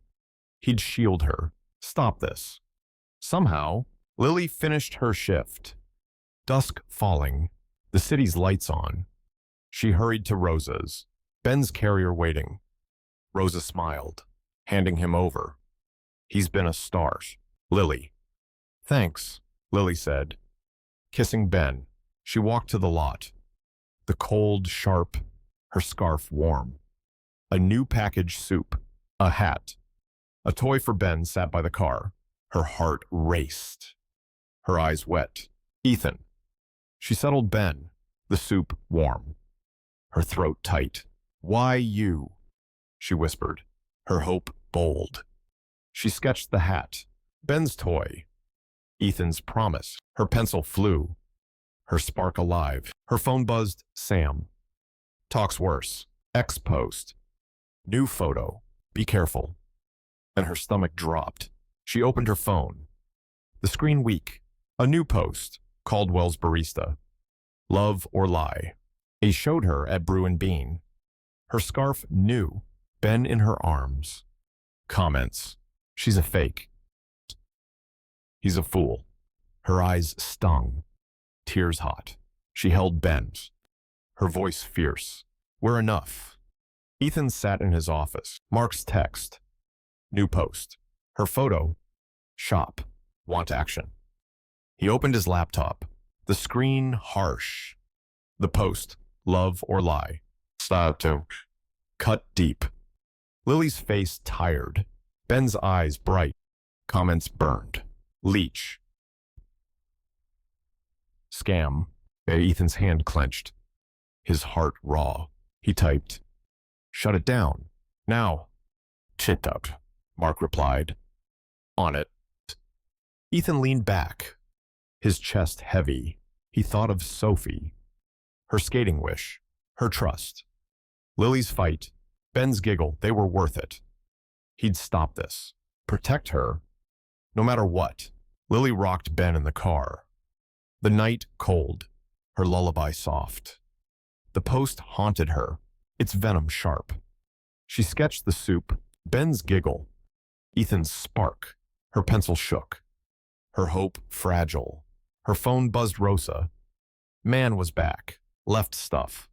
He'd shield her. Stop this. Somehow, Lily finished her shift. Dusk falling, the city's lights on. She hurried to Rosa's, Ben's carrier waiting. Rosa smiled, handing him over. He's been a star. Lily. Thanks, Lily said. Kissing Ben, she walked to the lot. The cold, sharp, her scarf warm. A new packaged soup, a hat. A toy for Ben sat by the car. Her heart raced. Her eyes wet. Ethan. She settled Ben, the soup warm. Her throat tight. Why you? She whispered, her hope bold. She sketched the hat, Ben's toy, Ethan's promise. Her pencil flew, her spark alive. Her phone buzzed, Sam. Talks worse. X post. New photo. Be careful. And her stomach dropped. She opened her phone. The screen weak. A new post. Caldwell's barista. Love or lie. He showed her at Brew and Bean. Her scarf new. Ben in her arms. Comments. She's a fake. He's a fool. Her eyes stung. Tears hot. She held Ben's. Her voice fierce. We're enough. Ethan sat in his office. Mark's text. New post. Her photo. Shop. Want action. He opened his laptop. The screen harsh. The post. Love or lie. Stop to. Cut deep. Lily's face tired. Ben's eyes bright. Comments burned. Leech. Scam. Ethan's hand clenched. His heart raw. He typed. Shut it down. Now. Chit up, Mark replied. On it. Ethan leaned back. His chest heavy. He thought of Sophie. Her skating wish. Her trust. Lily's fight. Ben's giggle. They were worth it. He'd stop this. Protect her. No matter what. Lily rocked Ben in the car. The night cold. Her lullaby soft. The post haunted her. Its venom sharp. She sketched the soup. Ben's giggle. Ethan's spark. Her pencil shook. Her hope fragile. Her phone buzzed Rosa. Man was back. Left stuff.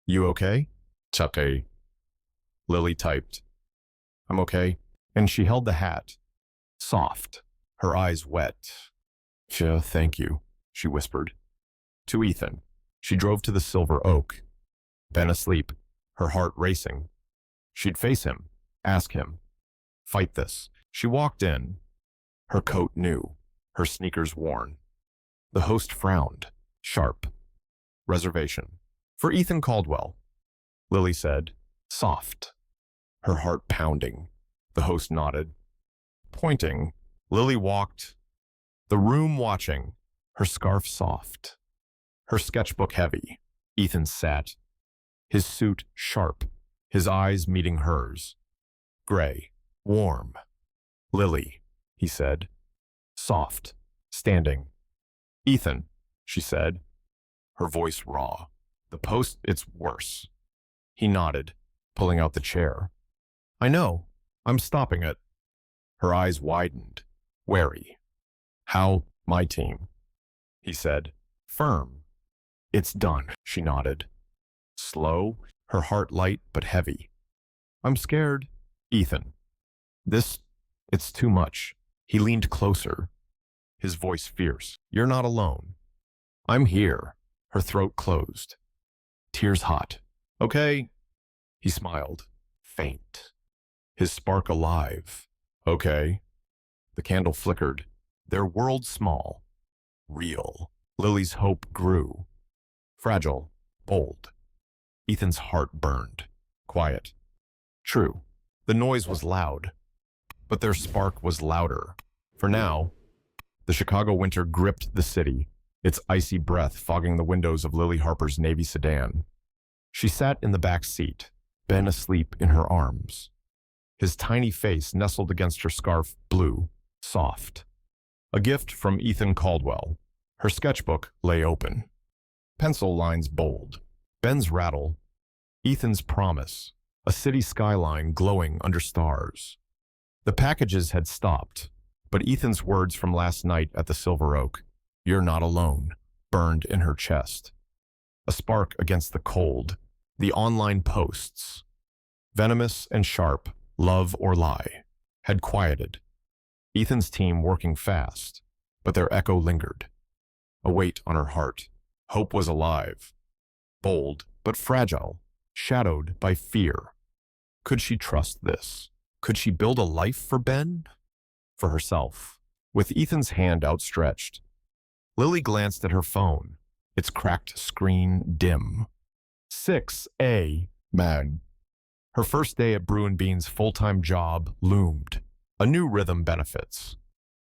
You okay? It's okay. Lily typed. I'm okay. And she held the hat. Soft. Her eyes wet. Sure, thank you, she whispered. To Ethan. She drove to the Silver Oak. Ben asleep. Her heart racing. She'd face him. Ask him. Fight this. She walked in. Her coat new. Her sneakers worn. The host frowned. Sharp. Reservation. For Ethan Caldwell. Lily said. Soft. Her heart pounding. The host nodded. Pointing, Lily walked. The room watching. Her scarf soft. Her sketchbook heavy. Ethan sat. His suit sharp. His eyes meeting hers. Gray. Warm. Lily, he said. Soft. Standing. Ethan, she said. Her voice raw. The post, it's worse. He nodded, pulling out the chair. I know. I'm stopping it. Her eyes widened, wary. How, my team? He said. Firm. It's done, she nodded. Slow, her heart light but heavy. I'm scared. Ethan. It's too much. He leaned closer, his voice fierce. You're not alone. I'm here. Her throat closed. Tears hot. Okay. He smiled. Faint. His spark alive. Okay. The candle flickered. Their world small. Real. Lily's hope grew. Fragile, bold. Ethan's heart burned. Quiet. True. The noise was loud, but their spark was louder. For now, the Chicago winter gripped the city, its icy breath fogging the windows of Lily Harper's Navy sedan. She sat in the back seat, Ben asleep in her arms. His tiny face nestled against her scarf, blue, soft. A gift from Ethan Caldwell. Her sketchbook lay open. Pencil lines bold. Ben's rattle. Ethan's promise. A city skyline glowing under stars. The packages had stopped, but Ethan's words from last night at the Silver Oak, "You're not alone," burned in her chest. A spark against the cold. The online posts, venomous and sharp, love or lie, had quieted. Ethan's team working fast, but their echo lingered. A weight on her heart. Hope was alive. Bold, but fragile, shadowed by fear. Could she trust this? Could she build a life for Ben? For herself. With Ethan's hand outstretched, Lily glanced at her phone, its cracked screen dim. 6 Mag. Her first day at Brew and Bean's full-time job loomed. A new rhythm, benefits.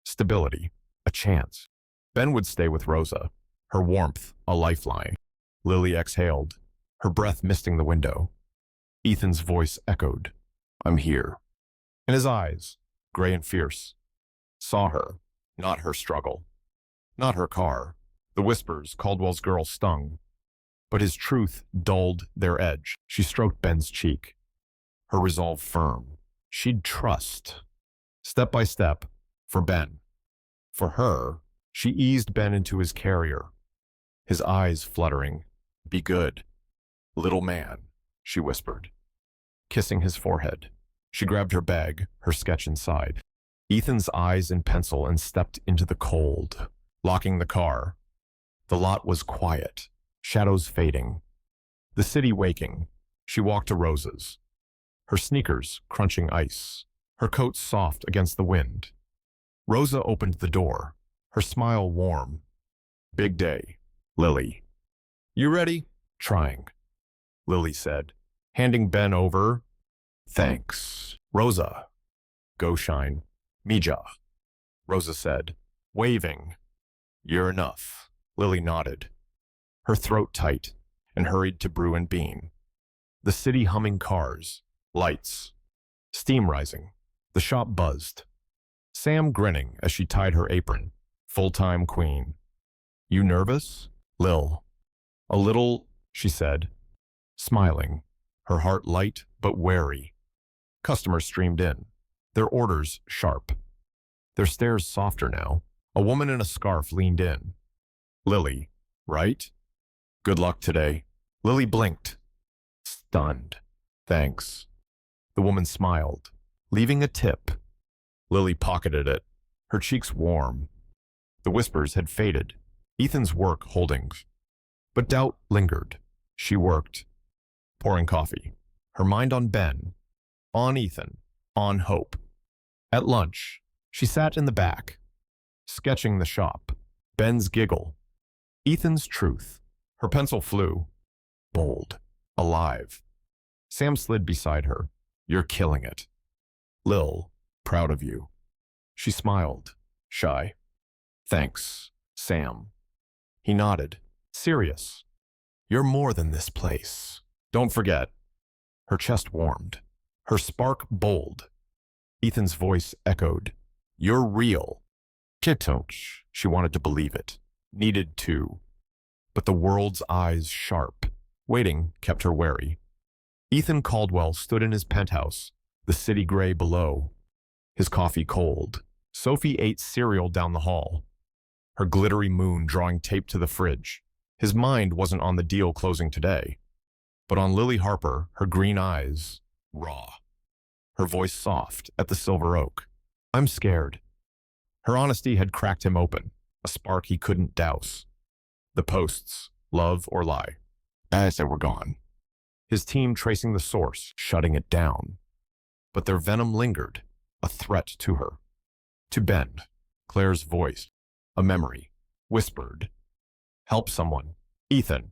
Stability. A chance. Ben would stay with Rosa, her warmth a lifeline. Lily exhaled, her breath misting the window. Ethan's voice echoed, "I'm here." In his eyes, gray and fierce, saw her, not her struggle, not her car. The whispers Caldwell's girl stung, but his truth dulled their edge. She stroked Ben's cheek, her resolve firm. She'd trust. Step by step, for Ben. For her, she eased Ben into his carrier, his eyes fluttering. "Be good, little man," she whispered, kissing his forehead. She grabbed her bag, her sketch inside. Ethan's eyes and pencil, and stepped into the cold, locking the car. The lot was quiet, shadows fading. The city waking. She walked to Rosa's, her sneakers crunching ice, her coat soft against the wind. Rosa opened the door, her smile warm. "Big day, Lily." "You ready?" "Trying," Lily said, handing Ben over. "Thanks." "Rosa." "Go shine." "Mija," Rosa said, waving. "You're enough." Lily nodded, her throat tight, and hurried to Brew and Bean. The city humming cars, lights, steam rising. The shop buzzed. Sam grinning as she tied her apron. Full-time queen. "You nervous?" "Lil." "A little," she said, smiling, her heart light but wary. Customers streamed in, their orders sharp. Their stares softer now. A woman in a scarf leaned in. "Lily, right? Good luck today." Lily blinked, stunned. "Thanks." The woman smiled, leaving a tip. Lily pocketed it, her cheeks warm. The whispers had faded, Ethan's work holding. But doubt lingered. She worked, pouring coffee, her mind on Ben, on Ethan, on hope. At lunch, she sat in the back, sketching the shop. Ben's giggle, Ethan's truth. Her pencil flew, bold, alive. Sam slid beside her. "You're killing it." "Lil, proud of you." She smiled, shy. "Thanks, Sam." He nodded, serious. "You're more than this place. Don't forget." Her chest warmed, her spark bold. Ethan's voice echoed, "You're real." Kitonch. She wanted to believe it, needed to. But the world's eyes sharp. Waiting kept her wary. Ethan Caldwell stood in his penthouse, the city gray below, his coffee cold. Sophie ate cereal down the hall, her glittery moon drawing tape to the fridge. His mind wasn't on the deal closing today, but on Lily Harper, her green eyes, raw. Her voice soft at the Silver Oak. "I'm scared." Her honesty had cracked him open, a spark he couldn't douse. The posts, love or lie, as they were gone. His team tracing the source, shutting it down. But their venom lingered, a threat to her. To Ben, Claire's voice, a memory, whispered, Help someone. Ethan.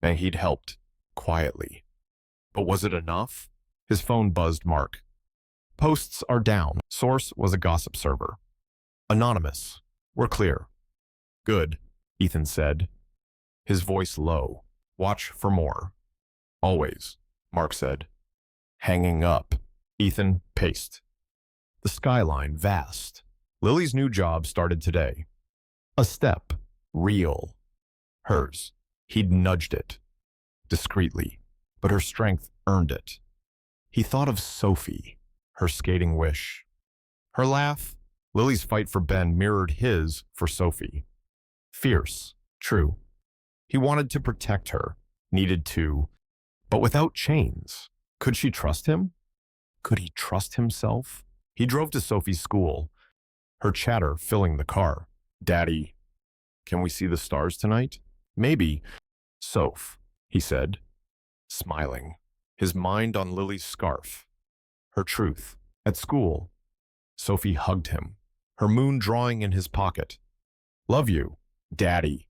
And he'd helped, quietly. But was it enough? His phone buzzed Mark. Posts are down. Source was a gossip server. Anonymous. We're clear. Good, Ethan said, his voice low. Watch for more. Always, Mark said. Hanging up. Ethan paced. The skyline vast. Lily's new job started today. A step. Real. Hers. He'd nudged it. Discreetly. But her strength earned it. He thought of Sophie, her skating wish. Her laugh. Lily's fight for Ben mirrored his for Sophie. Fierce. True. He wanted to protect her. Needed to. But without chains. Could she trust him? Could he trust himself? He drove to Sophie's school, her chatter filling the car. Daddy, can we see the stars tonight? Maybe. Soph, he said, smiling, his mind on Lily's scarf. Her truth. At school, Sophie hugged him, her moon drawing in his pocket. Love you, Daddy.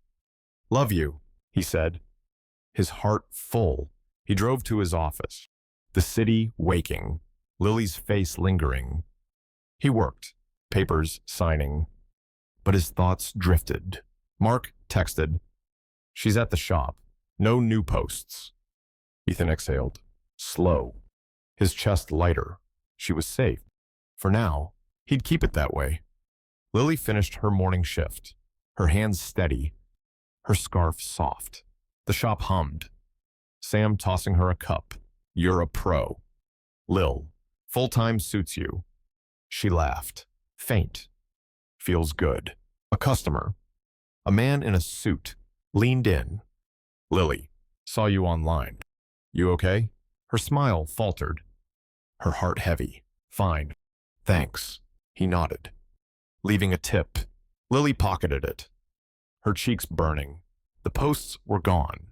Love you, he said, his heart full. He drove to his office, the city waking, Lily's face lingering. He worked, papers signing, but his thoughts drifted. Mark texted, she's at the shop, no new posts. Ethan exhaled, slow, his chest lighter. She was safe. For now, he'd keep it that way. Lily finished her morning shift, her hands steady, her scarf soft. The shop hummed. Sam tossing her a cup. You're a pro. Lil, full-time suits you. She laughed. Faint. Feels good. A customer. A man in a suit. Leaned in. Lily, saw you online. You okay? Her smile faltered. Her heart heavy. Fine. Thanks. He nodded. Leaving a tip. Lily pocketed it. Her cheeks burning. The posts were gone,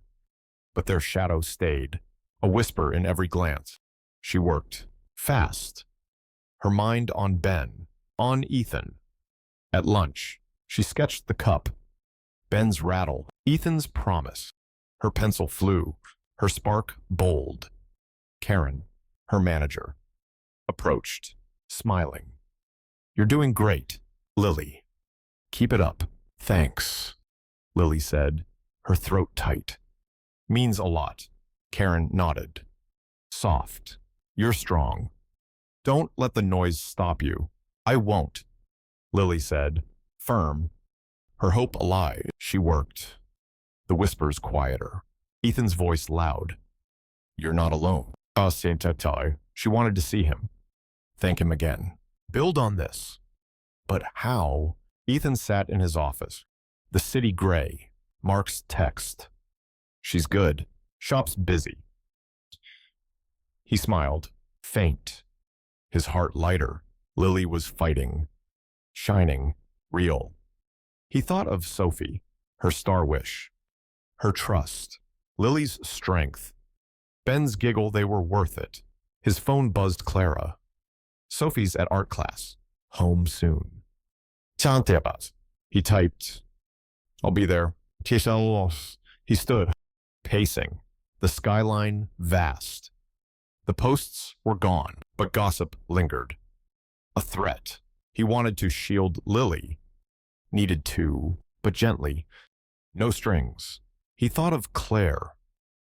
but their shadow stayed, a whisper in every glance. She worked. Fast. Her mind on Ben, on Ethan. At lunch, she sketched the cup. Ben's rattle, Ethan's promise. Her pencil flew, her spark bold. Karen, her manager, approached, smiling. You're doing great, Lily. Keep it up. Thanks, Lily said, her throat tight. Means a lot. Karen nodded. Soft. You're strong. Don't let the noise stop you. I won't, Lily said, firm. Her hope alive. She worked. The whispers quieter. Ethan's voice loud. You're not alone. She wanted to see him. Thank him again. Build on this. But how? Ethan sat in his office. The city gray. Mark's text. She's good. Shop's busy. He smiled. Faint. His heart lighter. Lily was fighting. Shining. Real. He thought of Sophie. Her star wish. Her trust. Lily's strength. Ben's giggle, they were worth it. His phone buzzed Clara. Sophie's at art class. Home soon. He typed. I'll be there. He stood, pacing. The skyline vast. The posts were gone, but gossip lingered. A threat. He wanted to shield Lily. Needed to, but gently. No strings. He thought of Claire.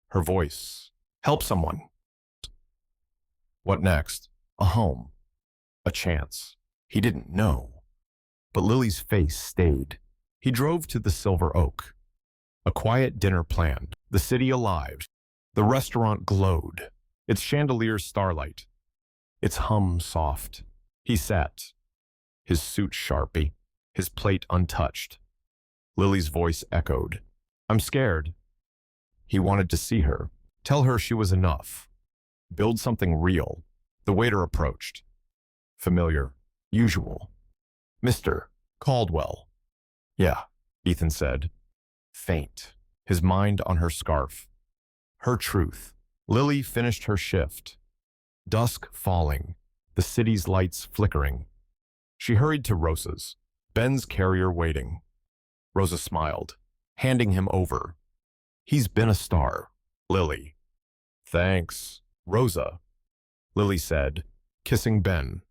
Her voice. Help someone. What next? A home. A chance. He didn't know. But Lily's face stayed. He drove to the Silver Oak. A quiet dinner planned. The city alive. The restaurant glowed. Its chandeliers starlight. Its hum soft. He sat. His suit sharpie. His plate untouched. Lily's voice echoed. I'm scared. He wanted to see her. Tell her she was enough. Build something real. The waiter approached. Familiar. Usual. Mr. Caldwell. Yeah, Ethan said. Faint. His mind on her scarf. Her truth. Lily finished her shift. Dusk falling. The city's lights flickering. She hurried to Rosa's. Ben's carrier waiting. Rosa smiled. handing him over. He's been a star. Lily. Thanks. Rosa, Lily said, kissing Ben.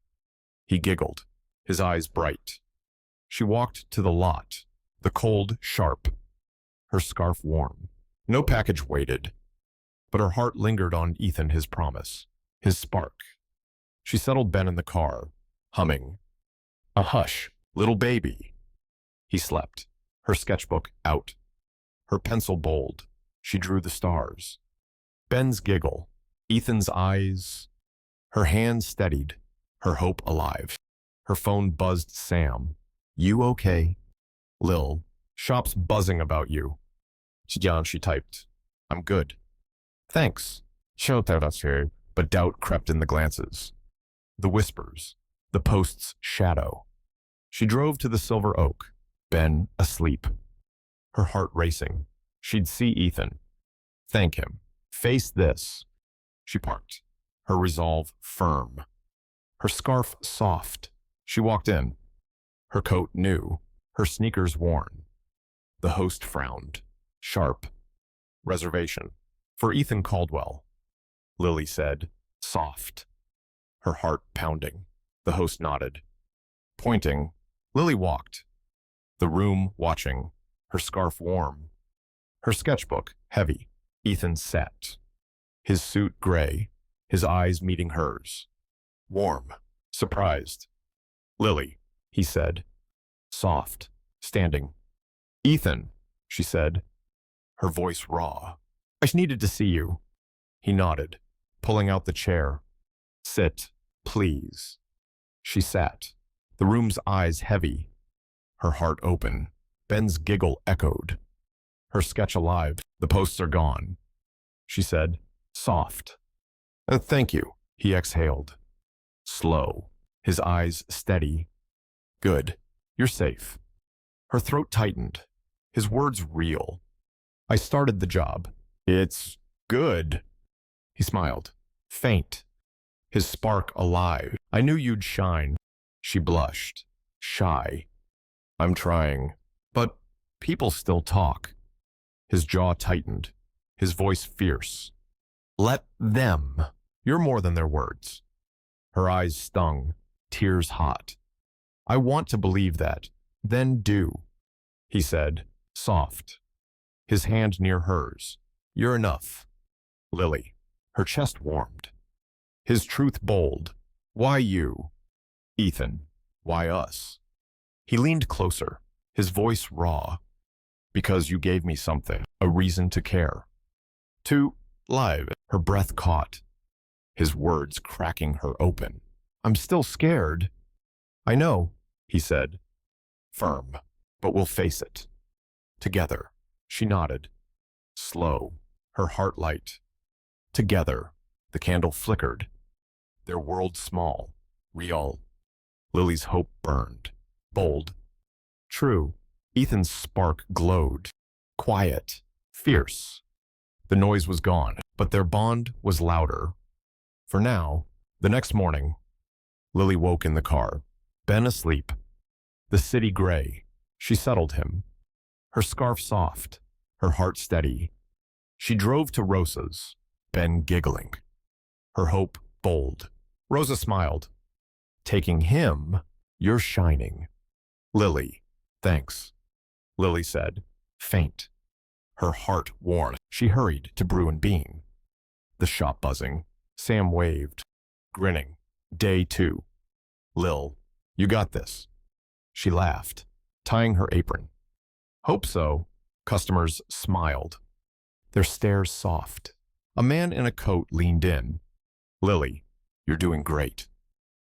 He giggled, his eyes bright. She walked to the lot, the cold sharp, her scarf warm. No package waited, but her heart lingered on Ethan, his promise, his spark. She settled Ben in the car, humming. A hush, little baby. He slept, her sketchbook out, her pencil bold. She drew the stars. Ben's giggle, Ethan's eyes. Her hands steadied, her hope alive. Her phone buzzed Sam. You okay? Lil, shop's buzzing about you. John, she typed. I'm good. Thanks. But doubt crept in the glances. The whispers, the post's shadow. She drove to the Silver Oak, Ben asleep. Her heart racing. She'd see Ethan. Thank him. Face this. She parked, her resolve firm. Her scarf soft. She walked in. Her coat new, her sneakers worn. The host frowned. Sharp. Reservation. For Ethan Caldwell. Lily said, soft. Her heart pounding. The host nodded. Pointing, Lily walked. The room watching, her scarf warm. Her sketchbook heavy. Ethan sat. His suit gray, his eyes meeting hers. Warm, surprised. Lily, he said. Soft, standing. Ethan, she said, her voice raw. I needed to see you. He nodded, pulling out the chair. Sit, please. She sat, the room's eyes heavy, her heart open. Ben's giggle echoed. Her sketch alive. The posts are gone. She said, soft. Thank you, he exhaled. Slow, his eyes steady. Good, you're safe. Her throat tightened, his words real. I started the job. It's good. He smiled, faint, his spark alive. I knew you'd shine. She blushed, shy. I'm trying, but people still talk. His jaw tightened, his voice fierce. Let them. You're more than their words. Her eyes stung, tears hot. I want to believe that. Then do, he said, soft. His hand near hers. You're enough. Lily, her chest warmed. His truth bold. Why you? Ethan, why us? He leaned closer, his voice raw. Because you gave me something, a reason to care. To live, her breath caught, his words cracking her open. I'm still scared. I know, he said, firm, but we'll face it. Together, she nodded, slow, her heart light. Together, the candle flickered, their world small, real. Lily's hope burned, bold, true. Ethan's spark glowed, quiet, fierce. The noise was gone, but their bond was louder. For now, the next morning, Lily woke in the car, Ben asleep, the city gray. She settled him, her scarf soft, her heart steady. She drove to Rosa's, Ben giggling, her hope bold. Rosa smiled. Taking him, you're shining. Lily, thanks. Lily said, faint, her heart worn. She hurried to Brew and Bean. The shop buzzing. Sam waved, grinning. Day 2. Lil, you got this. She laughed, tying her apron. Hope so. Customers smiled, their stares soft. A man in a coat leaned in. Lily, you're doing great.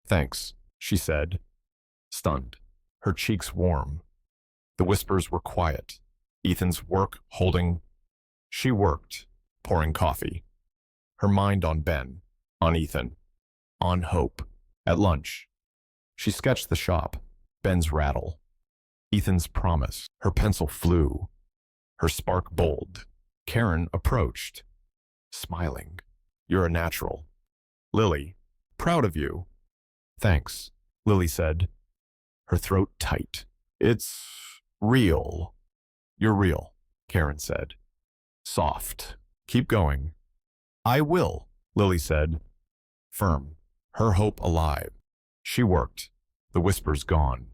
Thanks, she said, stunned, her cheeks warm. The whispers were quiet. Ethan's work holding. She worked, pouring coffee. Her mind on Ben, on Ethan, on hope. At lunch, she sketched the shop, Ben's rattle, Ethan's promise. Her pencil flew, her spark bold. Karen approached, smiling. You're a natural. Lily, proud of you. Thanks, Lily said, her throat tight. It's real. You're real. Karen said. Soft. Keep going. I will, Lily said. Firm. Her hope alive. She worked. The whispers gone.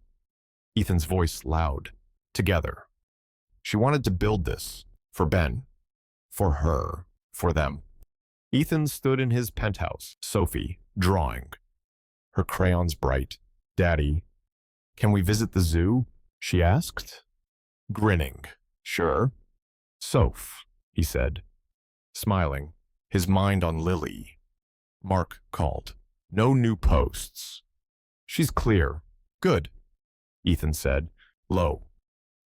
Ethan's voice loud. Together. She wanted to build this. For Ben. For her. For them. Ethan stood in his penthouse. Sophie, drawing. Her crayons bright. Daddy. Can we visit the zoo? She asked. Grinning. Sure. Soph, he said. Smiling. His mind on Lily. Mark called. No new posts. She's clear. Good. Ethan said. Low.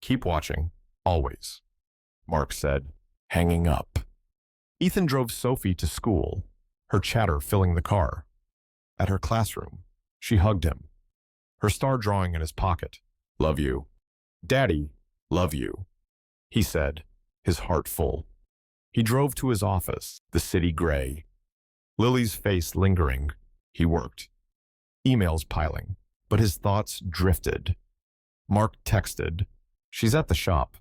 Keep watching. Always. Mark said. Hanging up. Ethan drove Sophie to school, her chatter filling the car. At her classroom, she hugged him, her star drawing in his pocket. Love you. Daddy, love you, he said, his heart full. He drove to his office, the city gray. Lily's face lingering. He worked. Emails piling, but his thoughts drifted. Mark texted. She's at the shop.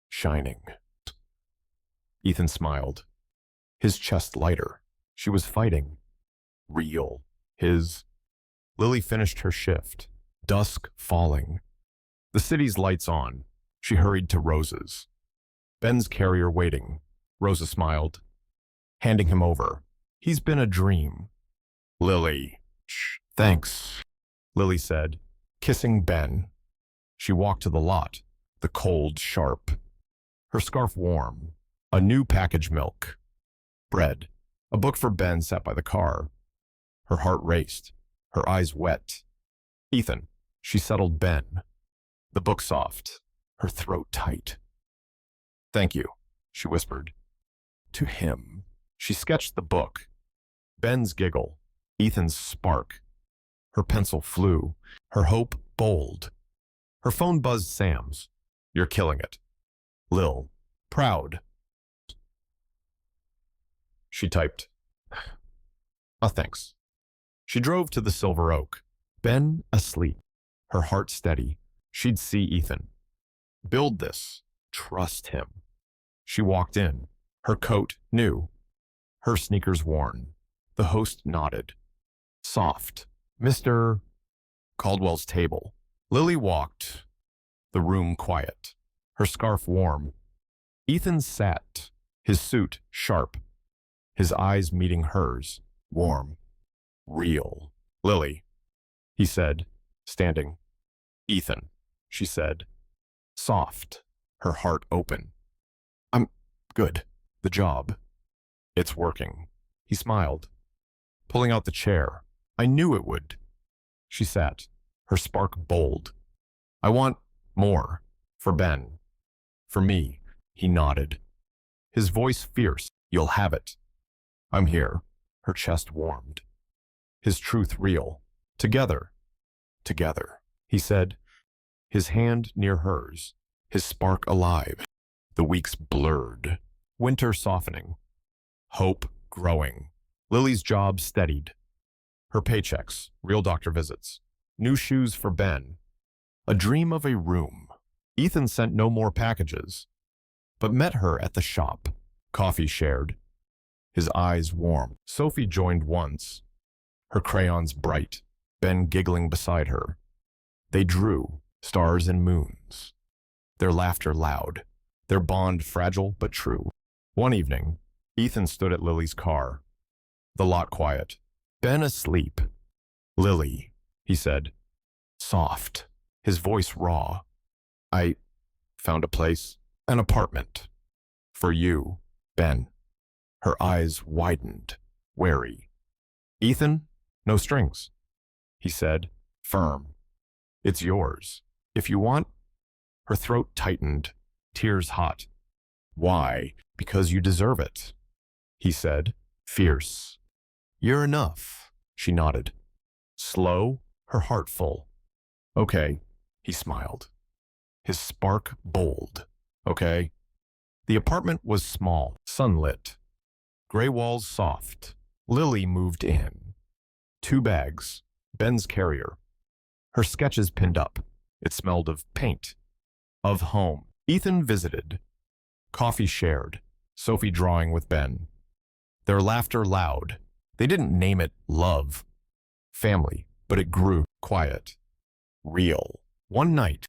Shining. Ethan smiled. His chest lighter. She was fighting. Real. Lily finished her shift. Dusk falling. The city's lights on. She hurried to Rose's. Ben's carrier waiting. Rosa smiled, handing him over. He's been a dream. Lily. Shh. Thanks, Lily said, kissing Ben. She walked to the lot, the cold sharp. Her scarf warm. A new package milk. Bread. A book for Ben sat by the car. Her heart raced, her eyes wet. Ethan. She settled Ben. The book soft, her throat tight. Thank you, she whispered. To him. She sketched the book. Ben's giggle, Ethan's spark. Her pencil flew, her hope bold. Her phone buzzed Sam's. You're killing it. Lil. Proud. She typed. Thanks. She drove to the Silver Oak. Ben asleep. Her heart steady. She'd see Ethan. Build this. Trust him. She walked in. Her coat new. Her sneakers worn. The host nodded. Soft. Mr. Caldwell's table. Lily walked. The room quiet. Her scarf warm. Ethan sat. His suit sharp. His eyes meeting hers. Warm. Real. Lily, he said, standing. Ethan, she said. Soft. Her heart open. I'm good. The job. It's working. He smiled, pulling out the chair. I knew it would. She sat, her spark bold. I want more. For Ben. For me. He nodded. His voice fierce. You'll have it. I'm here. Her chest warmed. His truth real. Together. Together. He said, his hand near hers, his spark alive. The weeks blurred. Winter softening. Hope growing. Lily's job steadied. Her paychecks, real doctor visits. New shoes for Ben. A dream of a room. Ethan sent no more packages, but met her at the shop. Coffee shared. His eyes warm. Sophie joined once. Her crayons bright. Ben giggling beside her. They drew stars and moons. Their laughter loud. Their bond fragile but true. One evening, Ethan stood at Lily's car. The lot quiet. Ben asleep. Lily, he said. Soft. His voice raw. I found a place. An apartment. For you, Ben. Her eyes widened, wary. Ethan, no strings. He said, firm. It's yours. If you want. Her throat tightened, tears hot. Why? Because you deserve it. He said, fierce. You're enough. She nodded. Slow, her heart full. Okay, he smiled. His spark bold. Okay. The apartment was small, sunlit. Gray walls soft. Lily moved in. 2 bags. Ben's carrier. Her sketches pinned up. It smelled of paint. Of home. Ethan visited. Coffee shared, Sophie drawing with Ben. Their laughter loud. They didn't name it love, family, but it grew quiet, real. One night,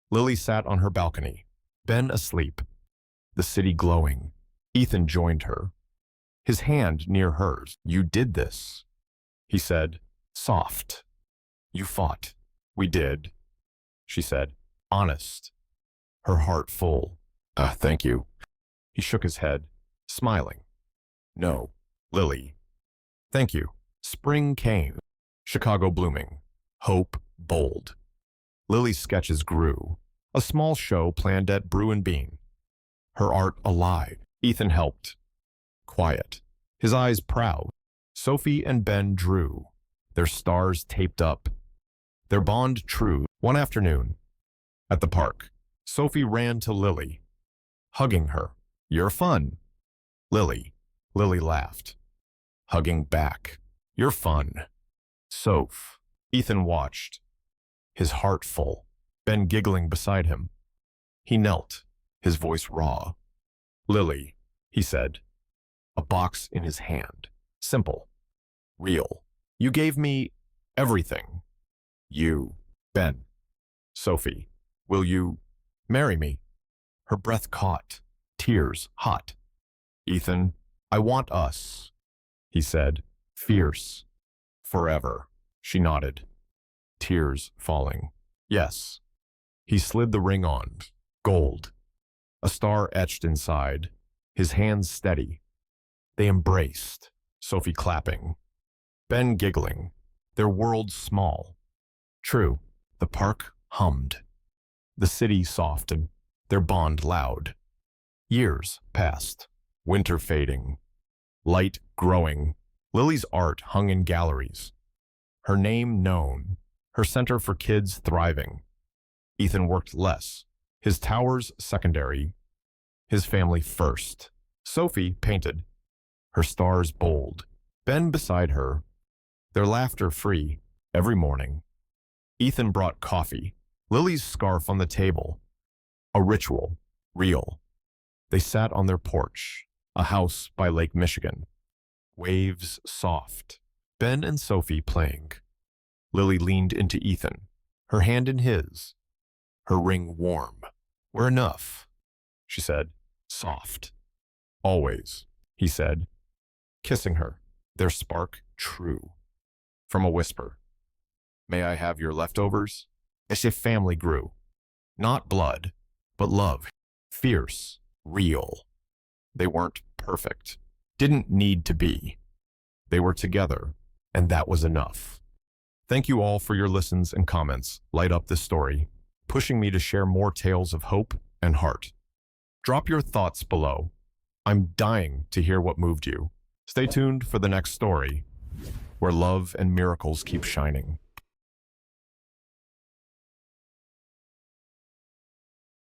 Lily sat on her balcony, Ben asleep, the city glowing. Ethan joined her, his hand near hers. You did this, he said, soft. You fought. We did, she said, honest, her heart full. Thank you. He shook his head, smiling. No, Lily. Thank you. Spring came, Chicago blooming, hope bold. Lily's sketches grew, a small show planned at Brew and Bean. Her art alive. Ethan helped. Quiet, his eyes proud. Sophie and Ben drew, their stars taped up, their bond true. One afternoon, at the park, Sophie ran to Lily, hugging her. You're fun. Lily laughed, hugging back. You're fun. Soph. Ethan watched, his heart full, Ben giggling beside him. He knelt, his voice raw. Lily, he said, a box in his hand. Simple, real. You gave me everything. You, Ben. Sophie, will you marry me? Her breath caught, tears hot. Ethan, I want us, he said, fierce. Forever, she nodded, tears falling. Yes. He slid the ring on, gold, a star etched inside, his hands steady. They embraced, Sophie clapping, Ben giggling, their world small. True, the park hummed, the city softened, their bond loud. Years passed, winter fading, light growing. Lily's art hung in galleries, her name known, her center for kids thriving. Ethan worked less, his towers secondary, his family first. Sophie painted, her stars bold. Ben beside her, their laughter free every morning. Ethan brought coffee, Lily's scarf on the table. A ritual, real. They sat on their porch, a house by Lake Michigan. Waves soft, Ben and Sophie playing. Lily leaned into Ethan, her hand in his, her ring warm. We're enough, she said, soft. Always, he said, kissing her, their spark true. From a whisper, may I have your leftovers? As if family grew. Not blood, but love. Fierce, real. They weren't perfect, didn't need to be. They were together, and that was enough. Thank you all for your listens and comments. Light up this story, pushing me to share more tales of hope and heart. Drop your thoughts below. I'm dying to hear what moved you. Stay tuned for the next story, where love and miracles keep shining.